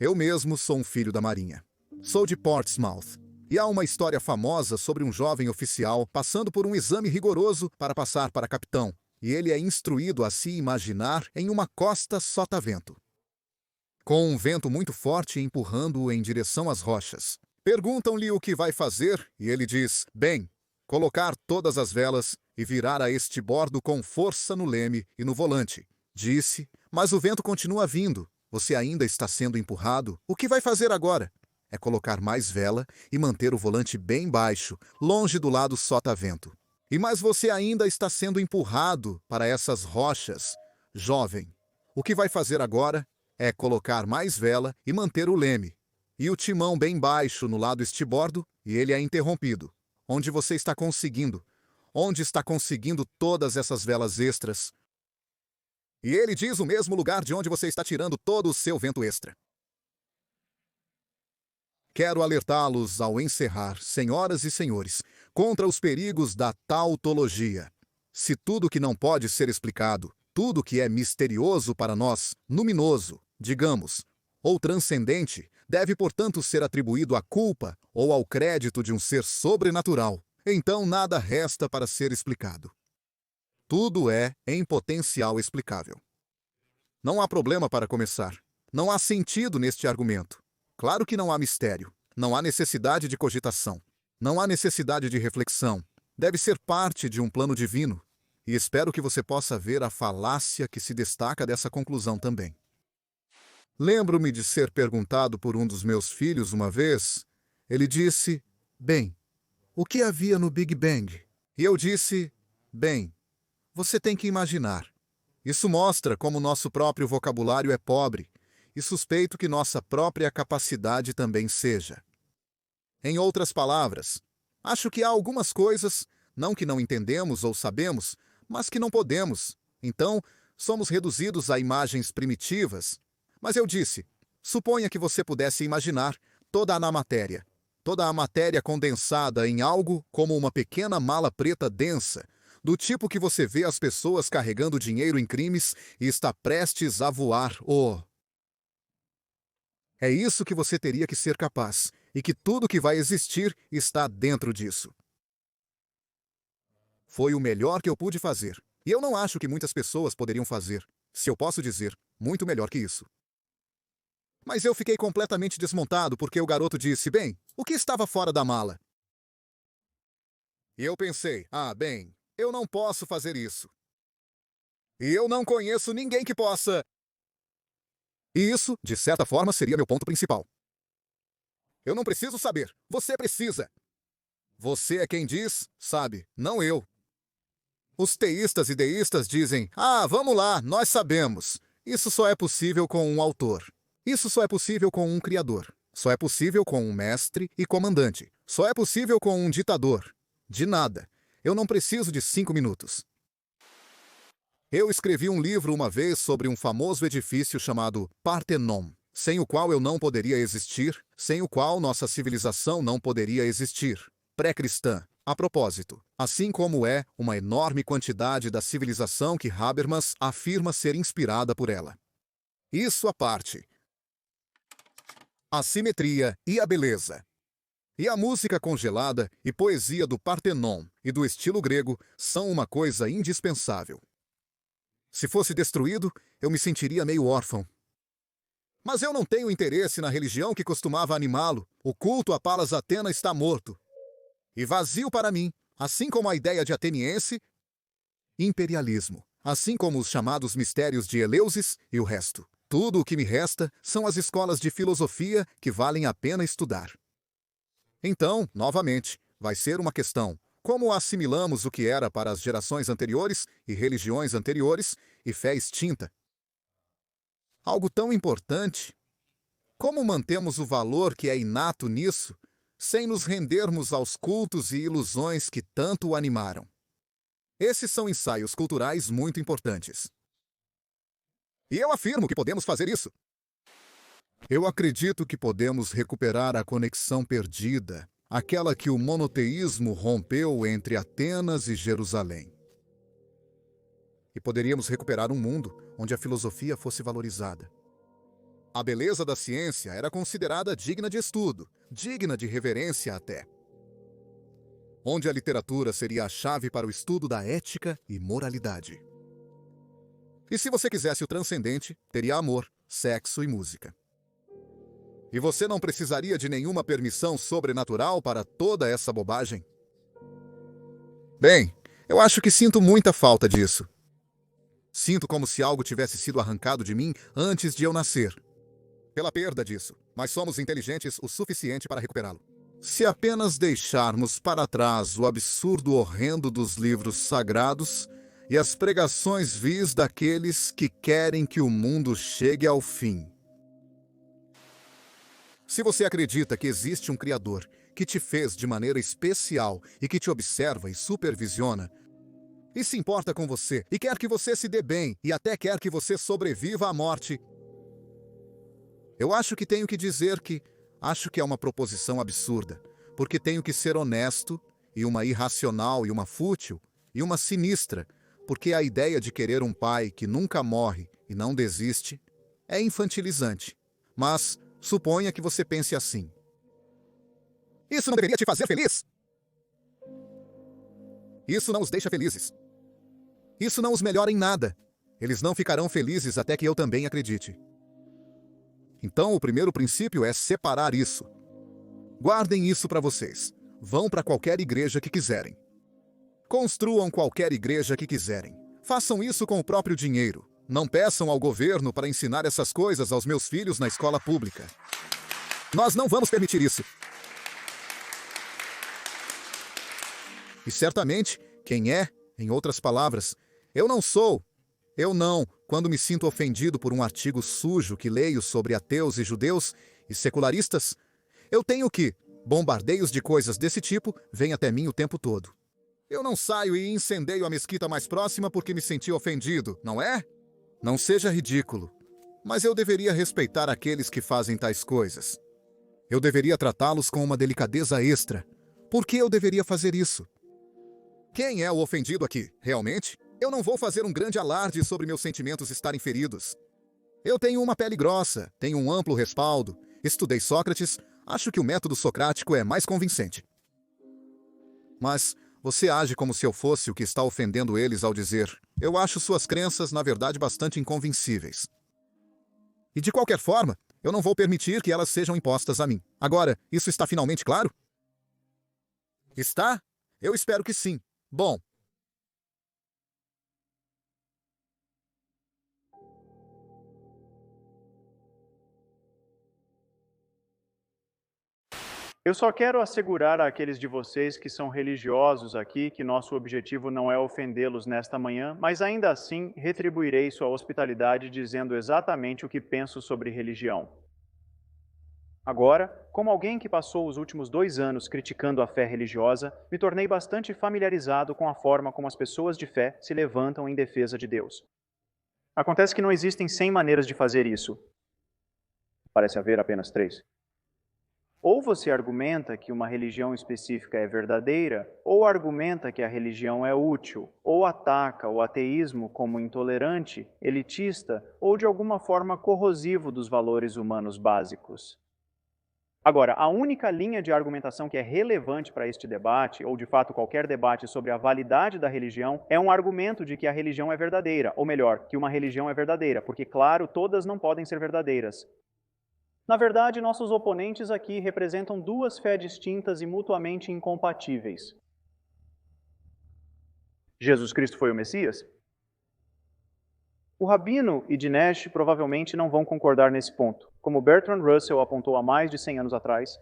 Eu mesmo sou um filho da Marinha. Sou de Portsmouth. E há uma história famosa sobre um jovem oficial passando por um exame rigoroso para passar para capitão, e ele é instruído a se imaginar em uma costa sotavento, com um vento muito forte empurrando-o em direção às rochas. Perguntam-lhe o que vai fazer, e ele diz, bem, colocar todas as velas e virar a estibordo com força no leme e no volante. Disse, mas o vento continua vindo, você ainda está sendo empurrado, o que vai fazer agora? É colocar mais vela e manter o volante bem baixo, longe do lado sotavento. E mas você ainda está sendo empurrado para essas rochas. Jovem, o que vai fazer agora é colocar mais vela e manter o leme, e o timão bem baixo no lado estibordo, e ele é interrompido. Onde você está conseguindo? Onde está conseguindo todas essas velas extras? E ele diz o mesmo lugar de onde você está tirando todo o seu vento extra. Quero alertá-los ao encerrar, senhoras e senhores, contra os perigos da tautologia. Se tudo que não pode ser explicado, tudo que é misterioso para nós, luminoso, digamos, ou transcendente, deve, portanto, ser atribuído à culpa ou ao crédito de um ser sobrenatural, então nada resta para ser explicado. Tudo é, em potencial, explicável. Não há problema para começar. Não há sentido neste argumento. Claro que não há mistério. Não há necessidade de cogitação. Não há necessidade de reflexão. Deve ser parte de um plano divino. E espero que você possa ver a falácia que se destaca dessa conclusão também. Lembro-me de ser perguntado por um dos meus filhos uma vez. Ele disse, bem, o que havia no Big Bang? E eu disse, bem, você tem que imaginar. Isso mostra como nosso próprio vocabulário é pobre, e suspeito que nossa própria capacidade também seja. Em outras palavras, acho que há algumas coisas, não que não entendemos ou sabemos, mas que não podemos. Então, somos reduzidos a imagens primitivas. Mas eu disse, suponha que você pudesse imaginar toda a matéria condensada em algo como uma pequena mala preta densa, do tipo que você vê as pessoas carregando dinheiro em crimes e está prestes a voar. É isso que você teria que ser capaz, e que tudo que vai existir está dentro disso. Foi o melhor que eu pude fazer, e eu não acho que muitas pessoas poderiam fazer, se eu posso dizer, muito melhor que isso. Mas eu fiquei completamente desmontado porque o garoto disse, bem, o que estava fora da mala? E eu pensei, bem, eu não posso fazer isso. E eu não conheço ninguém que possa. E isso, de certa forma, seria meu ponto principal. Eu não preciso saber. Você precisa. Você é quem diz, sabe, não eu. Os teístas e deístas dizem, vamos lá, nós sabemos. Isso só é possível com um autor. Isso só é possível com um criador. Só é possível com um mestre e comandante. Só é possível com um ditador. De nada. Eu não preciso de 5 minutos. Eu escrevi um livro uma vez sobre um famoso edifício chamado Parthenon, sem o qual eu não poderia existir, sem o qual nossa civilização não poderia existir. Pré-cristã, a propósito, assim como é uma enorme quantidade da civilização que Habermas afirma ser inspirada por ela. Isso à parte. A simetria e a beleza. E a música congelada e poesia do Parthenon e do estilo grego são uma coisa indispensável. Se fosse destruído, eu me sentiria meio órfão. Mas eu não tenho interesse na religião que costumava animá-lo. O culto a Palas Atena está morto. E vazio para mim, assim como a ideia de ateniense, imperialismo, assim como os chamados mistérios de Eleusis e o resto. Tudo o que me resta são as escolas de filosofia que valem a pena estudar. Então, novamente, vai ser uma questão: como assimilamos o que era para as gerações anteriores e religiões anteriores e fé extinta? Algo tão importante. Como mantemos o valor que é inato nisso, sem nos rendermos aos cultos e ilusões que tanto o animaram? Esses são ensaios culturais muito importantes. E eu afirmo que podemos fazer isso. Eu acredito que podemos recuperar a conexão perdida, aquela que o monoteísmo rompeu entre Atenas e Jerusalém. E poderíamos recuperar um mundo onde a filosofia fosse valorizada. A beleza da ciência era considerada digna de estudo, digna de reverência até. Onde a literatura seria a chave para o estudo da ética e moralidade. E se você quisesse o transcendente, teria amor, sexo e música. E você não precisaria de nenhuma permissão sobrenatural para toda essa bobagem? Bem, eu acho que sinto muita falta disso. Sinto como se algo tivesse sido arrancado de mim antes de eu nascer. Pela perda disso, mas somos inteligentes o suficiente para recuperá-lo. Se apenas deixarmos para trás o absurdo horrendo dos livros sagrados e as pregações vis daqueles que querem que o mundo chegue ao fim. Se você acredita que existe um Criador que te fez de maneira especial e que te observa e supervisiona, e se importa com você, e quer que você se dê bem, e até quer que você sobreviva à morte, eu acho que tenho que dizer que, Acho que é uma proposição absurda, porque tenho que ser honesto, e uma irracional, e uma fútil, e uma sinistra, porque a ideia de querer um pai que nunca morre e não desiste é infantilizante. Mas suponha que você pense assim. Isso não deveria te fazer feliz? Isso não os deixa felizes. Isso não os melhora em nada. Eles não ficarão felizes até que eu também acredite. Então, o primeiro princípio é separar isso. Guardem isso para vocês. Vão para qualquer igreja que quiserem. Construam qualquer igreja que quiserem. Façam isso com o próprio dinheiro. Não peçam ao governo para ensinar essas coisas aos meus filhos na escola pública. Nós não vamos permitir isso. E certamente, quem é, em outras palavras, eu não, quando me sinto ofendido por um artigo sujo que leio sobre ateus e judeus e secularistas, eu tenho que, bombardeios de coisas desse tipo vêm até mim o tempo todo. Eu não saio e incendeio a mesquita mais próxima porque me senti ofendido, não é? Não seja ridículo, mas eu deveria respeitar aqueles que fazem tais coisas. Eu deveria tratá-los com uma delicadeza extra. Por que eu deveria fazer isso? Quem é o ofendido aqui, realmente? Eu não vou fazer um grande alarde sobre meus sentimentos estarem feridos. Eu tenho uma pele grossa, tenho um amplo respaldo, estudei Sócrates, acho que o método socrático é mais convincente. Mas você age como se eu fosse o que está ofendendo eles ao dizer: eu acho suas crenças, na verdade, bastante inconvincíveis. E de qualquer forma, eu não vou permitir que elas sejam impostas a mim. Agora, isso está finalmente claro? Está? Eu espero que sim. Bom.
Eu só quero assegurar àqueles de vocês que são religiosos aqui que nosso objetivo não é ofendê-los nesta manhã, mas ainda assim retribuirei sua hospitalidade dizendo exatamente o que penso sobre religião. Agora, como alguém que passou os últimos 2 anos criticando a fé religiosa, me tornei bastante familiarizado com a forma como as pessoas de fé se levantam em defesa de Deus. Acontece que não existem 100 maneiras de fazer isso. Parece haver apenas 3. Ou você argumenta que uma religião específica é verdadeira, ou argumenta que a religião é útil, ou ataca o ateísmo como intolerante, elitista ou de alguma forma corrosivo dos valores humanos básicos. Agora, a única linha de argumentação que é relevante para este debate, ou de fato qualquer debate sobre a validade da religião, é um argumento de que a religião é verdadeira, ou melhor, que uma religião é verdadeira, porque, claro, todas não podem ser verdadeiras. Na verdade, nossos oponentes aqui representam 2 fés distintas e mutuamente incompatíveis. Jesus Cristo foi o Messias? O Rabino e Dinesh provavelmente não vão concordar nesse ponto. Como Bertrand Russell apontou há mais de 100 anos atrás,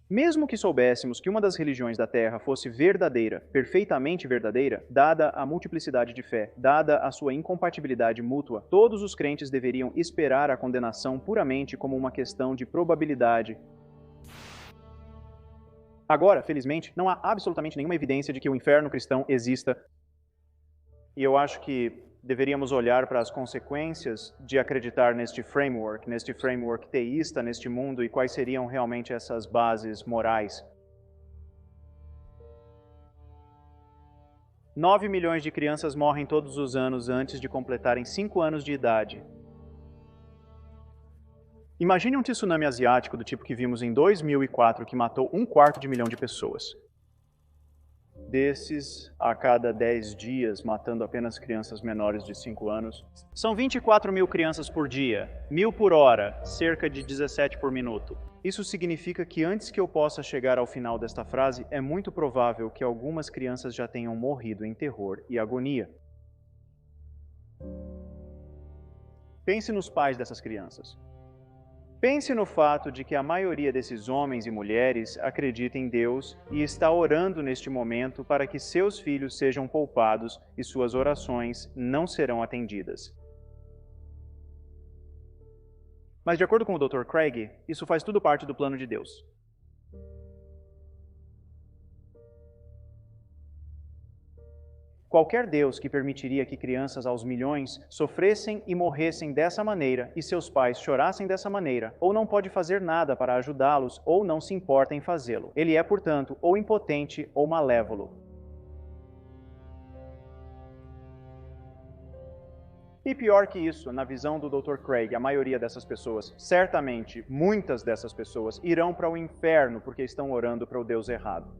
mesmo que soubéssemos que uma das religiões da Terra fosse verdadeira, perfeitamente verdadeira, dada a multiplicidade de fé, dada a sua incompatibilidade mútua, todos os crentes deveriam esperar a condenação puramente como uma questão de probabilidade. Agora, felizmente, não há absolutamente nenhuma evidência de que o inferno cristão exista. E eu acho que deveríamos olhar para as consequências de acreditar neste framework teísta neste mundo e quais seriam realmente essas bases morais. 9 milhões de crianças morrem todos os anos antes de completarem 5 anos de idade. Imagine um tsunami asiático do tipo que vimos em 2004 que matou 1/4 milhão de pessoas. Desses, a cada 10 dias, matando apenas crianças menores de 5 anos. São 24 mil crianças por dia, 1.000 por hora, cerca de 17 por minuto. Isso significa que antes que eu possa chegar ao final desta frase, é muito provável que algumas crianças já tenham morrido em terror e agonia. Pense nos pais dessas crianças. Pense no fato de que a maioria desses homens e mulheres acredita em Deus e está orando neste momento para que seus filhos sejam poupados e suas orações não serão atendidas. Mas, de acordo com o Dr. Craig, isso faz tudo parte do plano de Deus. Qualquer Deus que permitiria que crianças aos milhões sofressem e morressem dessa maneira e seus pais chorassem dessa maneira, ou não pode fazer nada para ajudá-los, ou não se importa em fazê-lo. Ele é, portanto, ou impotente ou malévolo. E pior que isso, na visão do Dr. Craig, a maioria dessas pessoas, certamente, muitas dessas pessoas, irão para o inferno porque estão orando para o Deus errado.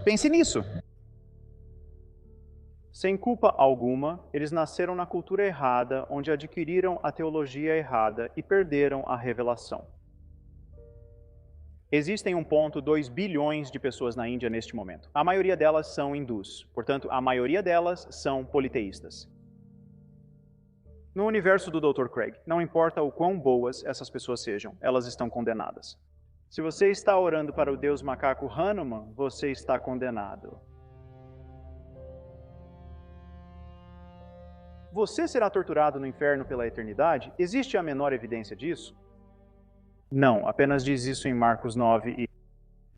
Pense nisso. Sem culpa alguma, eles nasceram na cultura errada, onde adquiriram a teologia errada e perderam a revelação. Existem 1,2 bilhões de pessoas na Índia neste momento. A maioria delas são hindus, portanto, a maioria delas são politeístas. No universo do Dr. Craig, não importa o quão boas essas pessoas sejam, elas estão condenadas. Se você está orando para o Deus macaco Hanuman, você está condenado. Você será torturado no inferno pela eternidade? Existe a menor evidência disso? Não, apenas diz isso em Marcos 9 e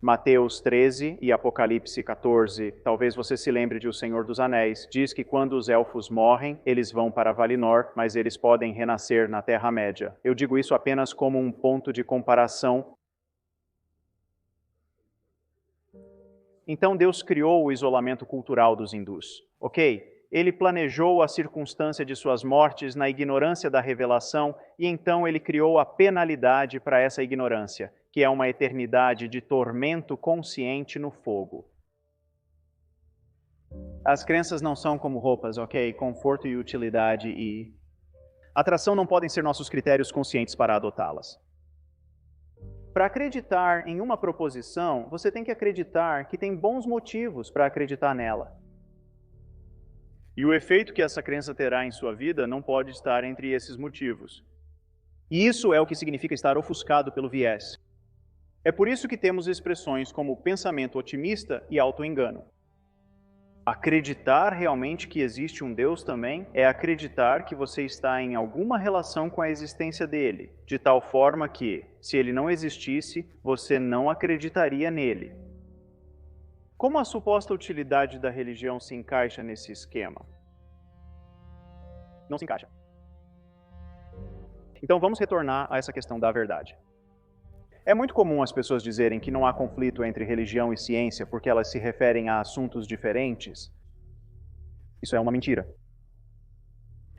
Mateus 13 e Apocalipse 14. Talvez você se lembre de O Senhor dos Anéis. Diz que quando os elfos morrem, eles vão para Valinor, mas eles podem renascer na Terra-média. Eu digo isso apenas como um ponto de comparação. Então Deus criou o isolamento cultural dos hindus, ok? Ele planejou a circunstância de suas mortes na ignorância da revelação e então ele criou a penalidade para essa ignorância, que é uma eternidade de tormento consciente no fogo. As crenças não são como roupas, ok? Conforto e utilidade e atração não podem ser nossos critérios conscientes para adotá-las. Para acreditar em uma proposição, você tem que acreditar que tem bons motivos para acreditar nela. E o efeito que essa crença terá em sua vida não pode estar entre esses motivos. E isso é o que significa estar ofuscado pelo viés. É por isso que temos expressões como pensamento otimista e autoengano. Acreditar realmente que existe um Deus também é acreditar que você está em alguma relação com a existência dele, de tal forma que, se ele não existisse, você não acreditaria nele. Como a suposta utilidade da religião se encaixa nesse esquema? Não se encaixa. Então vamos retornar a essa questão da verdade. É muito comum as pessoas dizerem que não há conflito entre religião e ciência porque elas se referem a assuntos diferentes. Isso é uma mentira.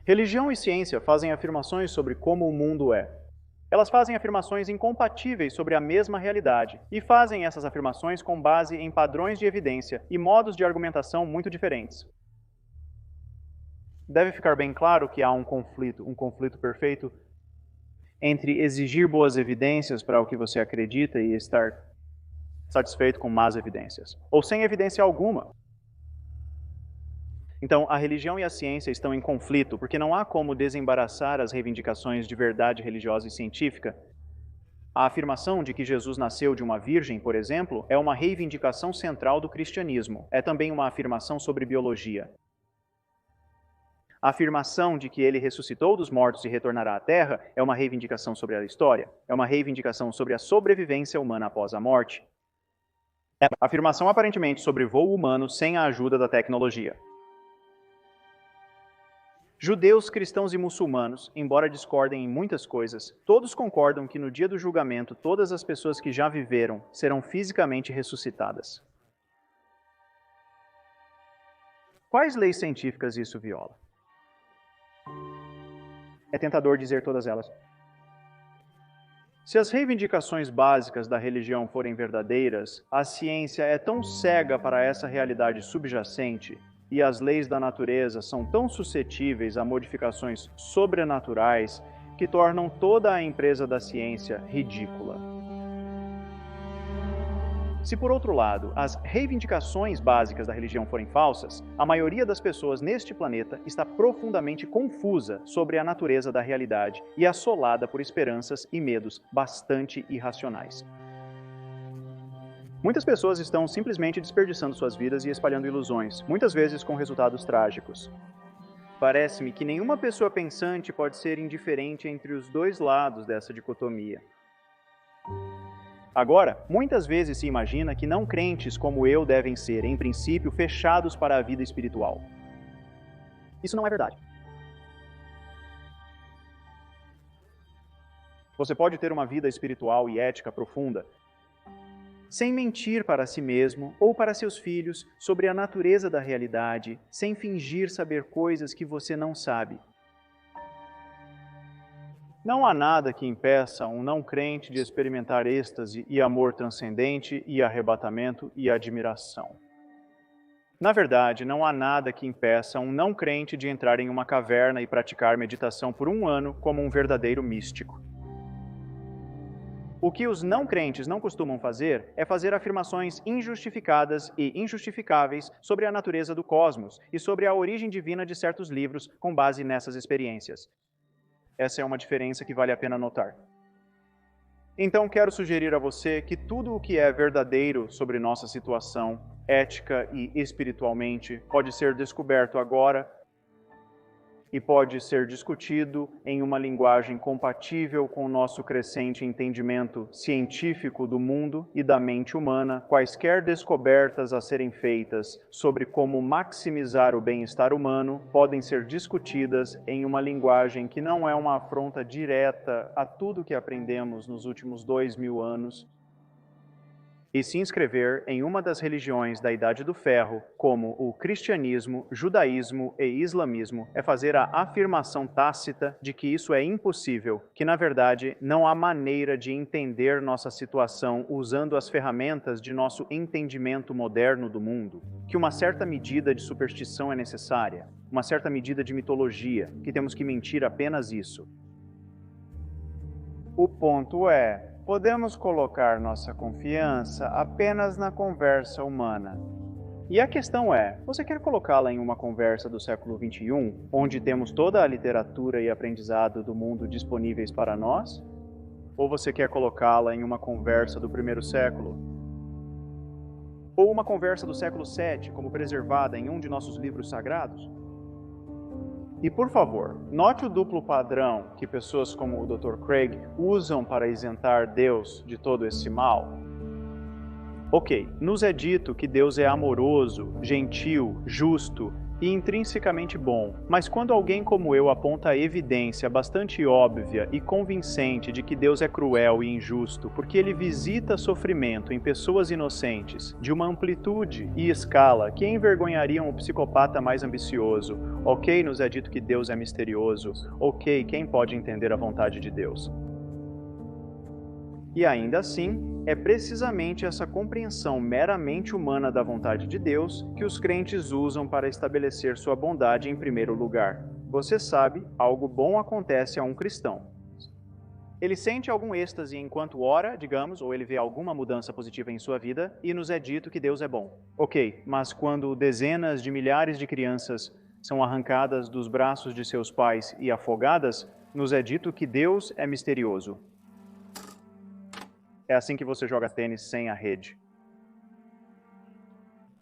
Religião e ciência fazem afirmações sobre como o mundo é. Elas fazem afirmações incompatíveis sobre a mesma realidade e fazem essas afirmações com base em padrões de evidência e modos de argumentação muito diferentes. Deve ficar bem claro que há um conflito perfeito entre exigir boas evidências para o que você acredita e estar satisfeito com más evidências, ou sem evidência alguma. Então, a religião e a ciência estão em conflito, porque não há como desembaraçar as reivindicações de verdade religiosa e científica. A afirmação de que Jesus nasceu de uma virgem, por exemplo, é uma reivindicação central do cristianismo. É também uma afirmação sobre biologia. A afirmação de que ele ressuscitou dos mortos e retornará à Terra é uma reivindicação sobre a história. É uma reivindicação sobre a sobrevivência humana após a morte. É uma afirmação aparentemente sobre voo humano sem a ajuda da tecnologia. Judeus, cristãos e muçulmanos, embora discordem em muitas coisas, todos concordam que no dia do julgamento todas as pessoas que já viveram serão fisicamente ressuscitadas. Quais leis científicas isso viola? É tentador dizer todas elas. Se as reivindicações básicas da religião forem verdadeiras, a ciência é tão cega para essa realidade subjacente e as leis da natureza são tão suscetíveis a modificações sobrenaturais que tornam toda a empresa da ciência ridícula. Se, por outro lado, as reivindicações básicas da religião forem falsas, a maioria das pessoas neste planeta está profundamente confusa sobre a natureza da realidade e assolada por esperanças e medos bastante irracionais. Muitas pessoas estão simplesmente desperdiçando suas vidas e espalhando ilusões, muitas vezes com resultados trágicos. Parece-me que nenhuma pessoa pensante pode ser indiferente entre os dois lados dessa dicotomia. Agora, muitas vezes se imagina que não crentes como eu devem ser, em princípio, fechados para a vida espiritual. Isso não é verdade. Você pode ter uma vida espiritual e ética profunda, sem mentir para si mesmo ou para seus filhos sobre a natureza da realidade, sem fingir saber coisas que você não sabe. Não há nada que impeça um não crente de experimentar êxtase e amor transcendente e arrebatamento e admiração. Na verdade, não há nada que impeça um não crente de entrar em uma caverna e praticar meditação por 1 ano como um verdadeiro místico. O que os não crentes não costumam fazer é fazer afirmações injustificadas e injustificáveis sobre a natureza do cosmos e sobre a origem divina de certos livros com base nessas experiências. Essa é uma diferença que vale a pena notar. Então, quero sugerir a você que tudo o que é verdadeiro sobre nossa situação, ética e espiritualmente, pode ser descoberto agora e pode ser discutido em uma linguagem compatível com o nosso crescente entendimento científico do mundo e da mente humana, quaisquer descobertas a serem feitas sobre como maximizar o bem-estar humano podem ser discutidas em uma linguagem que não é uma afronta direta a tudo que aprendemos nos últimos 2000 anos, e se inscrever em uma das religiões da Idade do Ferro, como o cristianismo, judaísmo e islamismo, é fazer a afirmação tácita de que isso é impossível, que na verdade não há maneira de entender nossa situação usando as ferramentas de nosso entendimento moderno do mundo, que uma certa medida de superstição é necessária, uma certa medida de mitologia, que temos que mentir apenas isso. O ponto é, podemos colocar nossa confiança apenas na conversa humana. E a questão é, você quer colocá-la em uma conversa do século XXI, onde temos toda a literatura e aprendizado do mundo disponíveis para nós? Ou você quer colocá-la em uma conversa do primeiro século? Ou uma conversa do século VII, como preservada em um de nossos livros sagrados? E, por favor, note o duplo padrão que pessoas como o Dr. Craig usam para isentar Deus de todo esse mal. Ok, nos é dito que Deus é amoroso, gentil, justo e intrinsecamente bom, mas quando alguém como eu aponta a evidência bastante óbvia e convincente de que Deus é cruel e injusto porque ele visita sofrimento em pessoas inocentes de uma amplitude e escala que envergonhariam o psicopata mais ambicioso, ok, nos é dito que Deus é misterioso, ok, quem pode entender a vontade de Deus? E ainda assim, é precisamente essa compreensão meramente humana da vontade de Deus que os crentes usam para estabelecer sua bondade em primeiro lugar. Você sabe, algo bom acontece a um cristão. Ele sente algum êxtase enquanto ora, digamos, ou ele vê alguma mudança positiva em sua vida, e nos é dito que Deus é bom. Ok, mas quando dezenas de milhares de crianças são arrancadas dos braços de seus pais e afogadas, nos é dito que Deus é misterioso. É assim que você joga tênis sem a rede.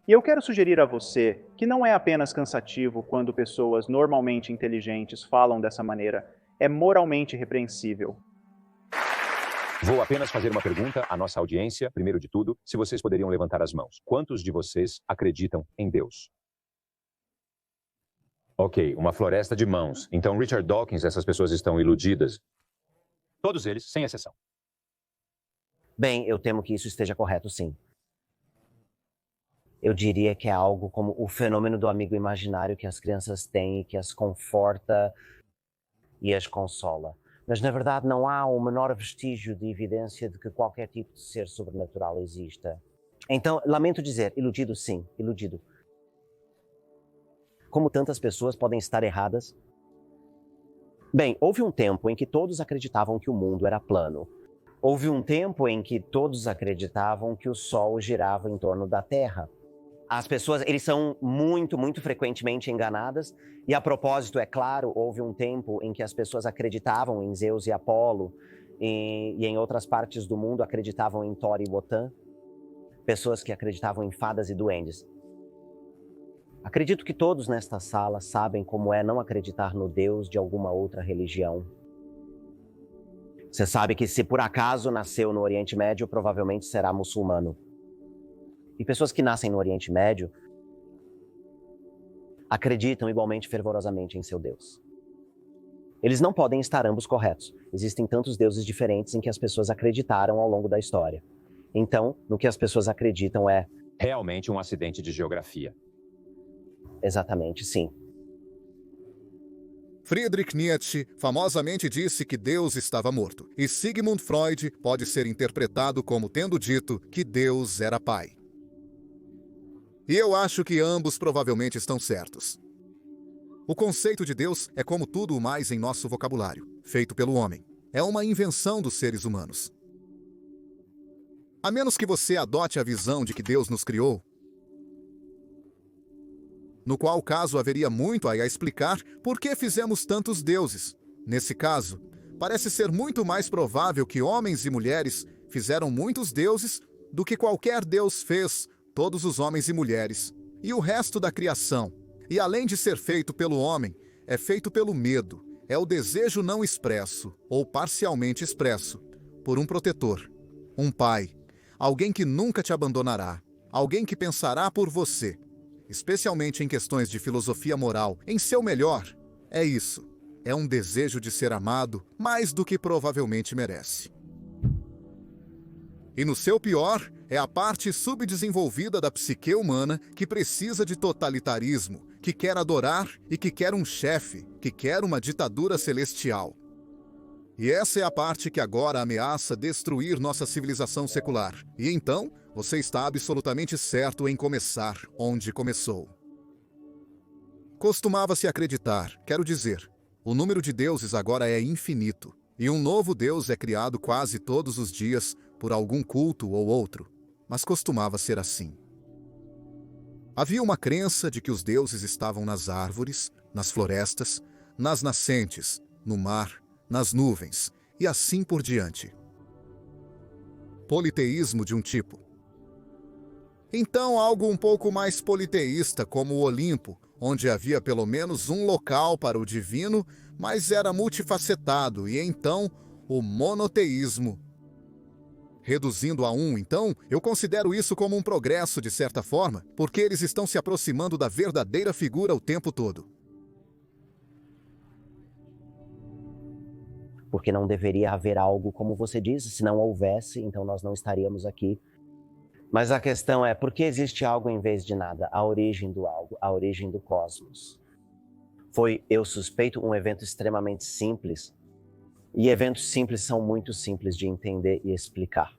E eu quero sugerir a você que não é apenas cansativo quando pessoas normalmente inteligentes falam dessa maneira, é moralmente repreensível.
Vou apenas fazer uma pergunta à nossa audiência. Primeiro de tudo, se vocês poderiam levantar as mãos. Quantos de vocês acreditam em Deus? Ok, uma floresta de mãos. Então, Richard Dawkins, essas pessoas estão iludidas. Todos eles, sem exceção.
Bem, eu temo que isso esteja correto, sim. Eu diria que é algo como o fenômeno do amigo imaginário que as crianças têm e que as conforta e as consola. Mas, na verdade, não há o menor vestígio de evidência de que qualquer tipo de ser sobrenatural exista. Então, lamento dizer, iludido sim, iludido. Como tantas pessoas podem estar erradas? Bem, houve um tempo em que todos acreditavam que o mundo era plano. Houve um tempo em que todos acreditavam que o Sol girava em torno da Terra. As pessoas, eles são muito frequentemente enganadas. E a propósito, é claro, houve um tempo em que as pessoas acreditavam em Zeus e Apolo e em outras partes do mundo acreditavam em Thor e Wotan. Pessoas que acreditavam em fadas e duendes. Acredito que todos nesta sala sabem como é não acreditar no Deus de alguma outra religião. Você sabe que se por acaso nasceu no Oriente Médio, provavelmente será muçulmano. E pessoas que nascem no Oriente Médio acreditam igualmente fervorosamente em seu Deus. Eles não podem estar ambos corretos. Existem tantos deuses diferentes em que as pessoas acreditaram ao longo da história. Então, no que as pessoas acreditam é...
realmente um acidente de geografia.
Exatamente, sim.
Friedrich Nietzsche famosamente disse que Deus estava morto, e Sigmund Freud pode ser interpretado como tendo dito que Deus era pai. E eu acho que ambos provavelmente estão certos. O conceito de Deus é como tudo o mais em nosso vocabulário, feito pelo homem. É uma invenção dos seres humanos. A menos que você adote a visão de que Deus nos criou, no qual caso haveria muito a explicar por que fizemos tantos deuses. Nesse caso, parece ser muito mais provável que homens e mulheres fizeram muitos deuses do que qualquer Deus fez todos os homens e mulheres. E o resto da criação, e além de ser feito pelo homem, é feito pelo medo, é o desejo não expresso, ou parcialmente expresso, por um protetor, um pai, alguém que nunca te abandonará, alguém que pensará por você. Especialmente em questões de filosofia moral, em seu melhor, é isso. É um desejo de ser amado mais do que provavelmente merece. E no seu pior, é a parte subdesenvolvida da psique humana que precisa de totalitarismo, que quer adorar e que quer um chefe, que quer uma ditadura celestial. E essa é a parte que agora ameaça destruir nossa civilização secular. E então, você está absolutamente certo em começar onde começou. Costumava-se acreditar, quero dizer, o número de deuses agora é infinito, e um novo deus é criado quase todos os dias por algum culto ou outro, mas costumava ser assim. Havia uma crença de que os deuses estavam nas árvores, nas florestas, nas nascentes, no mar, nas nuvens, e assim por diante. Politeísmo de um tipo. Então, algo um pouco mais politeísta, como o Olimpo, onde havia pelo menos um local para o divino, mas era multifacetado, e então, o monoteísmo. Reduzindo a um, então, eu considero isso como um progresso, de certa forma, porque eles estão se aproximando da verdadeira figura o tempo todo.
Porque não deveria haver algo como você disse, se não houvesse, então nós não estaríamos aqui. Mas a questão é, por que existe algo em vez de nada? A origem do algo, a origem do cosmos. Foi, eu suspeito, um evento extremamente simples. E eventos simples são muito simples de entender e explicar.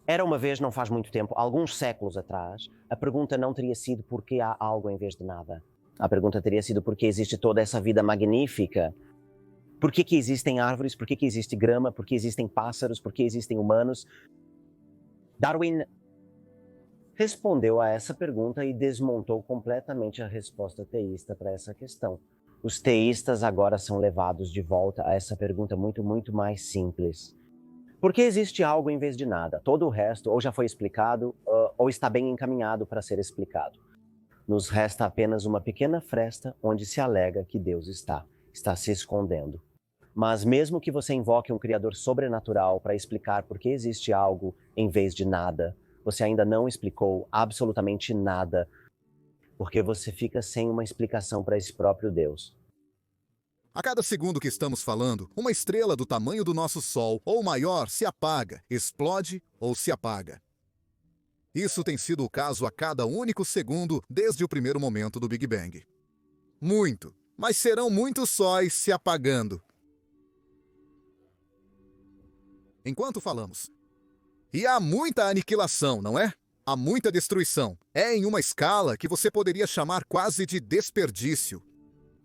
Era uma vez, não faz muito tempo, alguns séculos atrás, a pergunta não teria sido por que há algo em vez de nada. A pergunta teria sido por que existe toda essa vida magnífica. Por que existem árvores? Por que existe grama? Por que existem pássaros? Por que existem humanos? Darwin respondeu a essa pergunta e desmontou completamente a resposta teísta para essa questão. Os teístas agora são levados de volta a essa pergunta muito mais simples. Por que existe algo em vez de nada? Todo o resto ou já foi explicado ou está bem encaminhado para ser explicado. Nos resta apenas uma pequena fresta onde se alega que Deus está se escondendo. Mas mesmo que você invoque um criador sobrenatural para explicar por que existe algo em vez de nada, você ainda não explicou absolutamente nada, porque você fica sem uma explicação para esse próprio Deus.
A cada segundo que estamos falando, uma estrela do tamanho do nosso Sol, ou maior, se apaga, explode ou se apaga. Isso tem sido o caso a cada único segundo desde o primeiro momento do Big Bang. Muito, mas serão muitos sóis se apagando. Enquanto falamos. E há muita aniquilação, não é? Há muita destruição. É em uma escala que você poderia chamar quase de desperdício.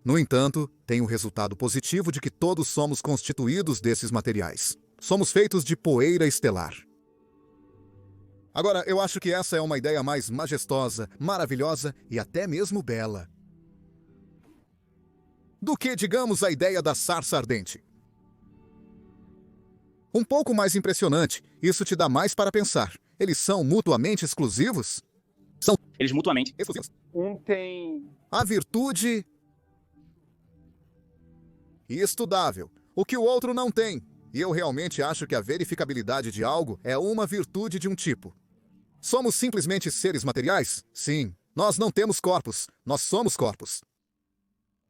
No entanto, tem o resultado positivo de que todos somos constituídos desses materiais. Somos feitos de poeira estelar. Agora, eu acho que essa é uma ideia mais majestosa, maravilhosa e até mesmo bela do que, digamos, a ideia da sarça ardente. Um pouco mais impressionante, isso te dá mais para pensar. Eles são mutuamente exclusivos? São
eles mutuamente
exclusivos.
Um tem...
A virtude... estudável, o que o outro não tem. E eu realmente acho que a verificabilidade de algo é uma virtude de um tipo. Somos simplesmente seres materiais? Sim. Nós não temos corpos, nós somos corpos.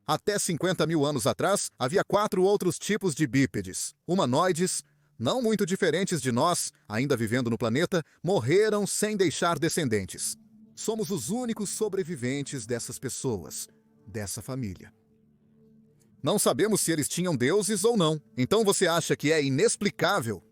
Até 50 mil anos atrás, havia 4 outros tipos de bípedes. Humanoides, não muito diferentes de nós, ainda vivendo no planeta, morreram sem deixar descendentes. Somos os únicos sobreviventes dessas pessoas, dessa família. Não sabemos se eles tinham deuses ou não. Então você acha que é inexplicável?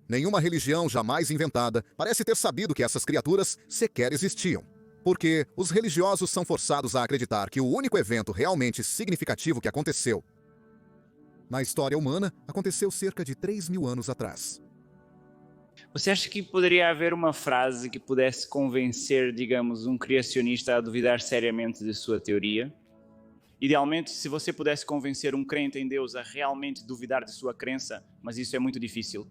Nenhuma religião jamais inventada parece ter sabido que essas criaturas sequer existiam. Porque os religiosos são forçados a acreditar que o único evento realmente significativo que aconteceu na história humana aconteceu cerca de 3 mil anos atrás.
Você acha que poderia haver uma frase que pudesse convencer, digamos, um criacionista a duvidar seriamente de sua teoria? Idealmente, se você pudesse convencer um crente em Deus a realmente duvidar de sua crença, mas isso é muito difícil.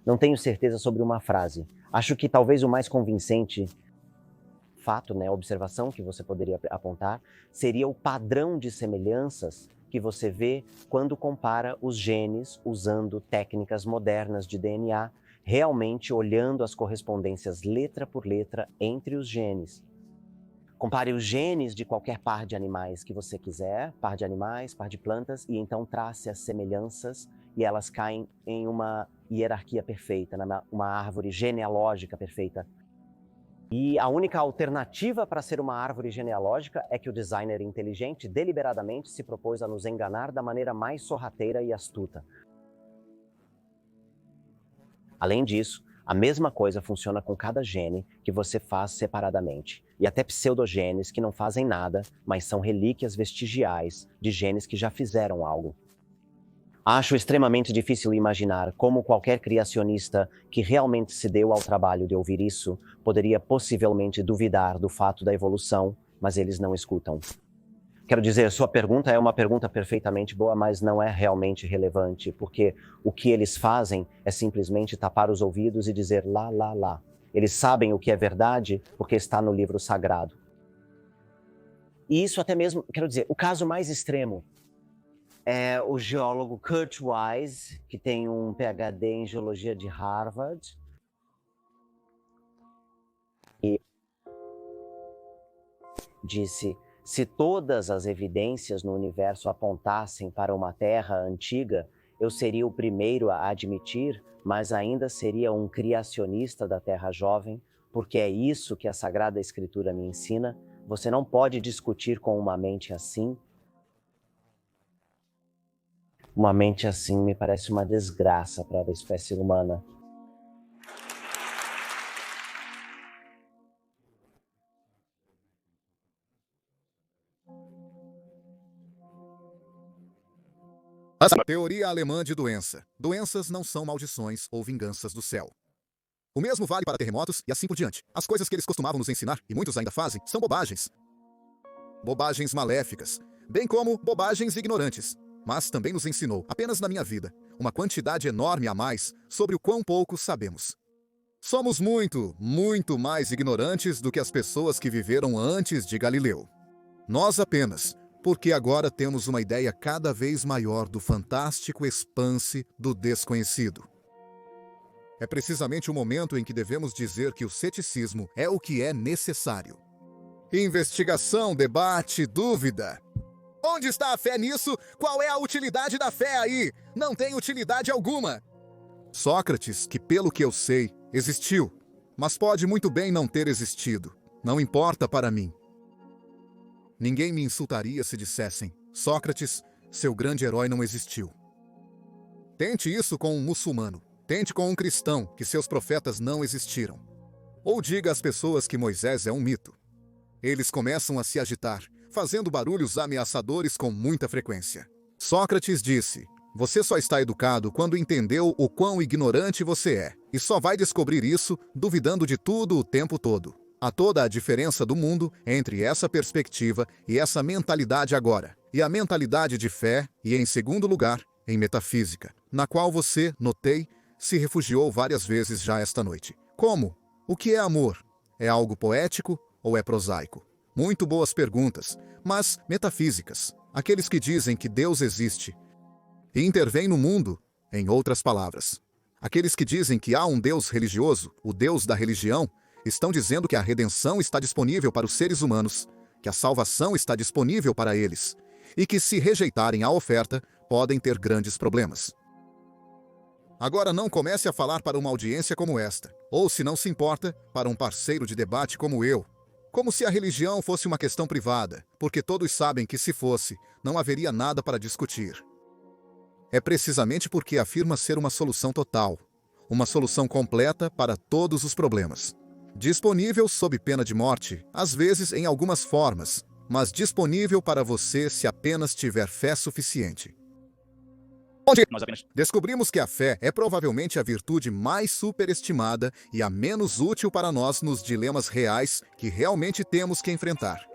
Não tenho certeza sobre uma frase. Acho que talvez o mais convincente fato, observação que você poderia apontar, seria o padrão de semelhanças que você vê quando compara os genes usando técnicas modernas de DNA, realmente olhando as correspondências letra por letra entre os genes. Compare os genes de qualquer par de animais que você quiser, par de animais, par de plantas, e então trace as semelhanças e elas caem em uma hierarquia perfeita, uma árvore genealógica perfeita. E a única alternativa para ser uma árvore genealógica é que o designer inteligente deliberadamente se propôs a nos enganar da maneira mais sorrateira e astuta. Além disso, a mesma coisa funciona com cada gene que você faz separadamente, e até pseudogenes que não fazem nada, mas são relíquias vestigiais de genes que já fizeram algo. Acho extremamente difícil imaginar como qualquer criacionista que realmente se deu ao trabalho de ouvir isso poderia possivelmente duvidar do fato da evolução, mas eles não escutam. Quero dizer, sua pergunta é uma pergunta perfeitamente boa, mas não é realmente relevante, porque o que eles fazem é simplesmente tapar os ouvidos e dizer lá, lá, lá. Eles sabem o que é verdade porque está no livro sagrado. E isso até mesmo, quero dizer, o caso mais extremo é o geólogo Kurt Wise, que tem um PhD em geologia de Harvard. E disse: se todas as evidências no universo apontassem para uma Terra antiga, eu seria o primeiro a admitir, mas ainda seria um criacionista da Terra jovem, porque é isso que a Sagrada Escritura me ensina. Você não pode discutir com uma mente assim. Uma mente assim me parece uma desgraça para a espécie humana.
A teoria alemã de doença. Doenças não são maldições ou vinganças do céu. O mesmo vale para terremotos e assim por diante. As coisas que eles costumavam nos ensinar, e muitos ainda fazem, são bobagens. Bobagens maléficas, bem como bobagens ignorantes. Mas também nos ensinou, apenas na minha vida, uma quantidade enorme a mais sobre o quão pouco sabemos. Somos muito, muito mais ignorantes do que as pessoas que viveram antes de Galileu. Nós apenas, porque agora temos uma ideia cada vez maior do fantástico expanse do desconhecido. É precisamente o momento em que devemos dizer que o ceticismo é o que é necessário. Investigação, debate, dúvida. Onde está a fé nisso? Qual é a utilidade da fé aí? Não tem utilidade alguma. Sócrates, que pelo que eu sei, existiu, mas pode muito bem não ter existido. Não importa para mim. Ninguém me insultaria se dissessem: Sócrates, seu grande herói não existiu. Tente isso com um muçulmano. Tente com um cristão que seus profetas não existiram. Ou diga às pessoas que Moisés é um mito. Eles começam a se agitar, fazendo barulhos ameaçadores com muita frequência. Sócrates disse: você só está educado quando entendeu o quão ignorante você é, e só vai descobrir isso duvidando de tudo o tempo todo. Há toda a diferença do mundo entre essa perspectiva e essa mentalidade agora, e a mentalidade de fé e, em segundo lugar, em metafísica, na qual você, notei, se refugiou várias vezes já esta noite. Como? O que é amor? É algo poético ou é prosaico? Muito boas perguntas, mas metafísicas. Aqueles que dizem que Deus existe e intervém no mundo, em outras palavras. Aqueles que dizem que há um Deus religioso, o Deus da religião, estão dizendo que a redenção está disponível para os seres humanos, que a salvação está disponível para eles, e que se rejeitarem a oferta, podem ter grandes problemas. Agora não comece a falar para uma audiência como esta, ou, se não se importa, para um parceiro de debate como eu, como se a religião fosse uma questão privada, porque todos sabem que, se fosse, não haveria nada para discutir. É precisamente porque afirma ser uma solução total, uma solução completa para todos os problemas. Disponível sob pena de morte, às vezes em algumas formas, mas disponível para você se apenas tiver fé suficiente. Descobrimos que a fé é provavelmente a virtude mais superestimada e a menos útil para nós nos dilemas reais que realmente temos que enfrentar.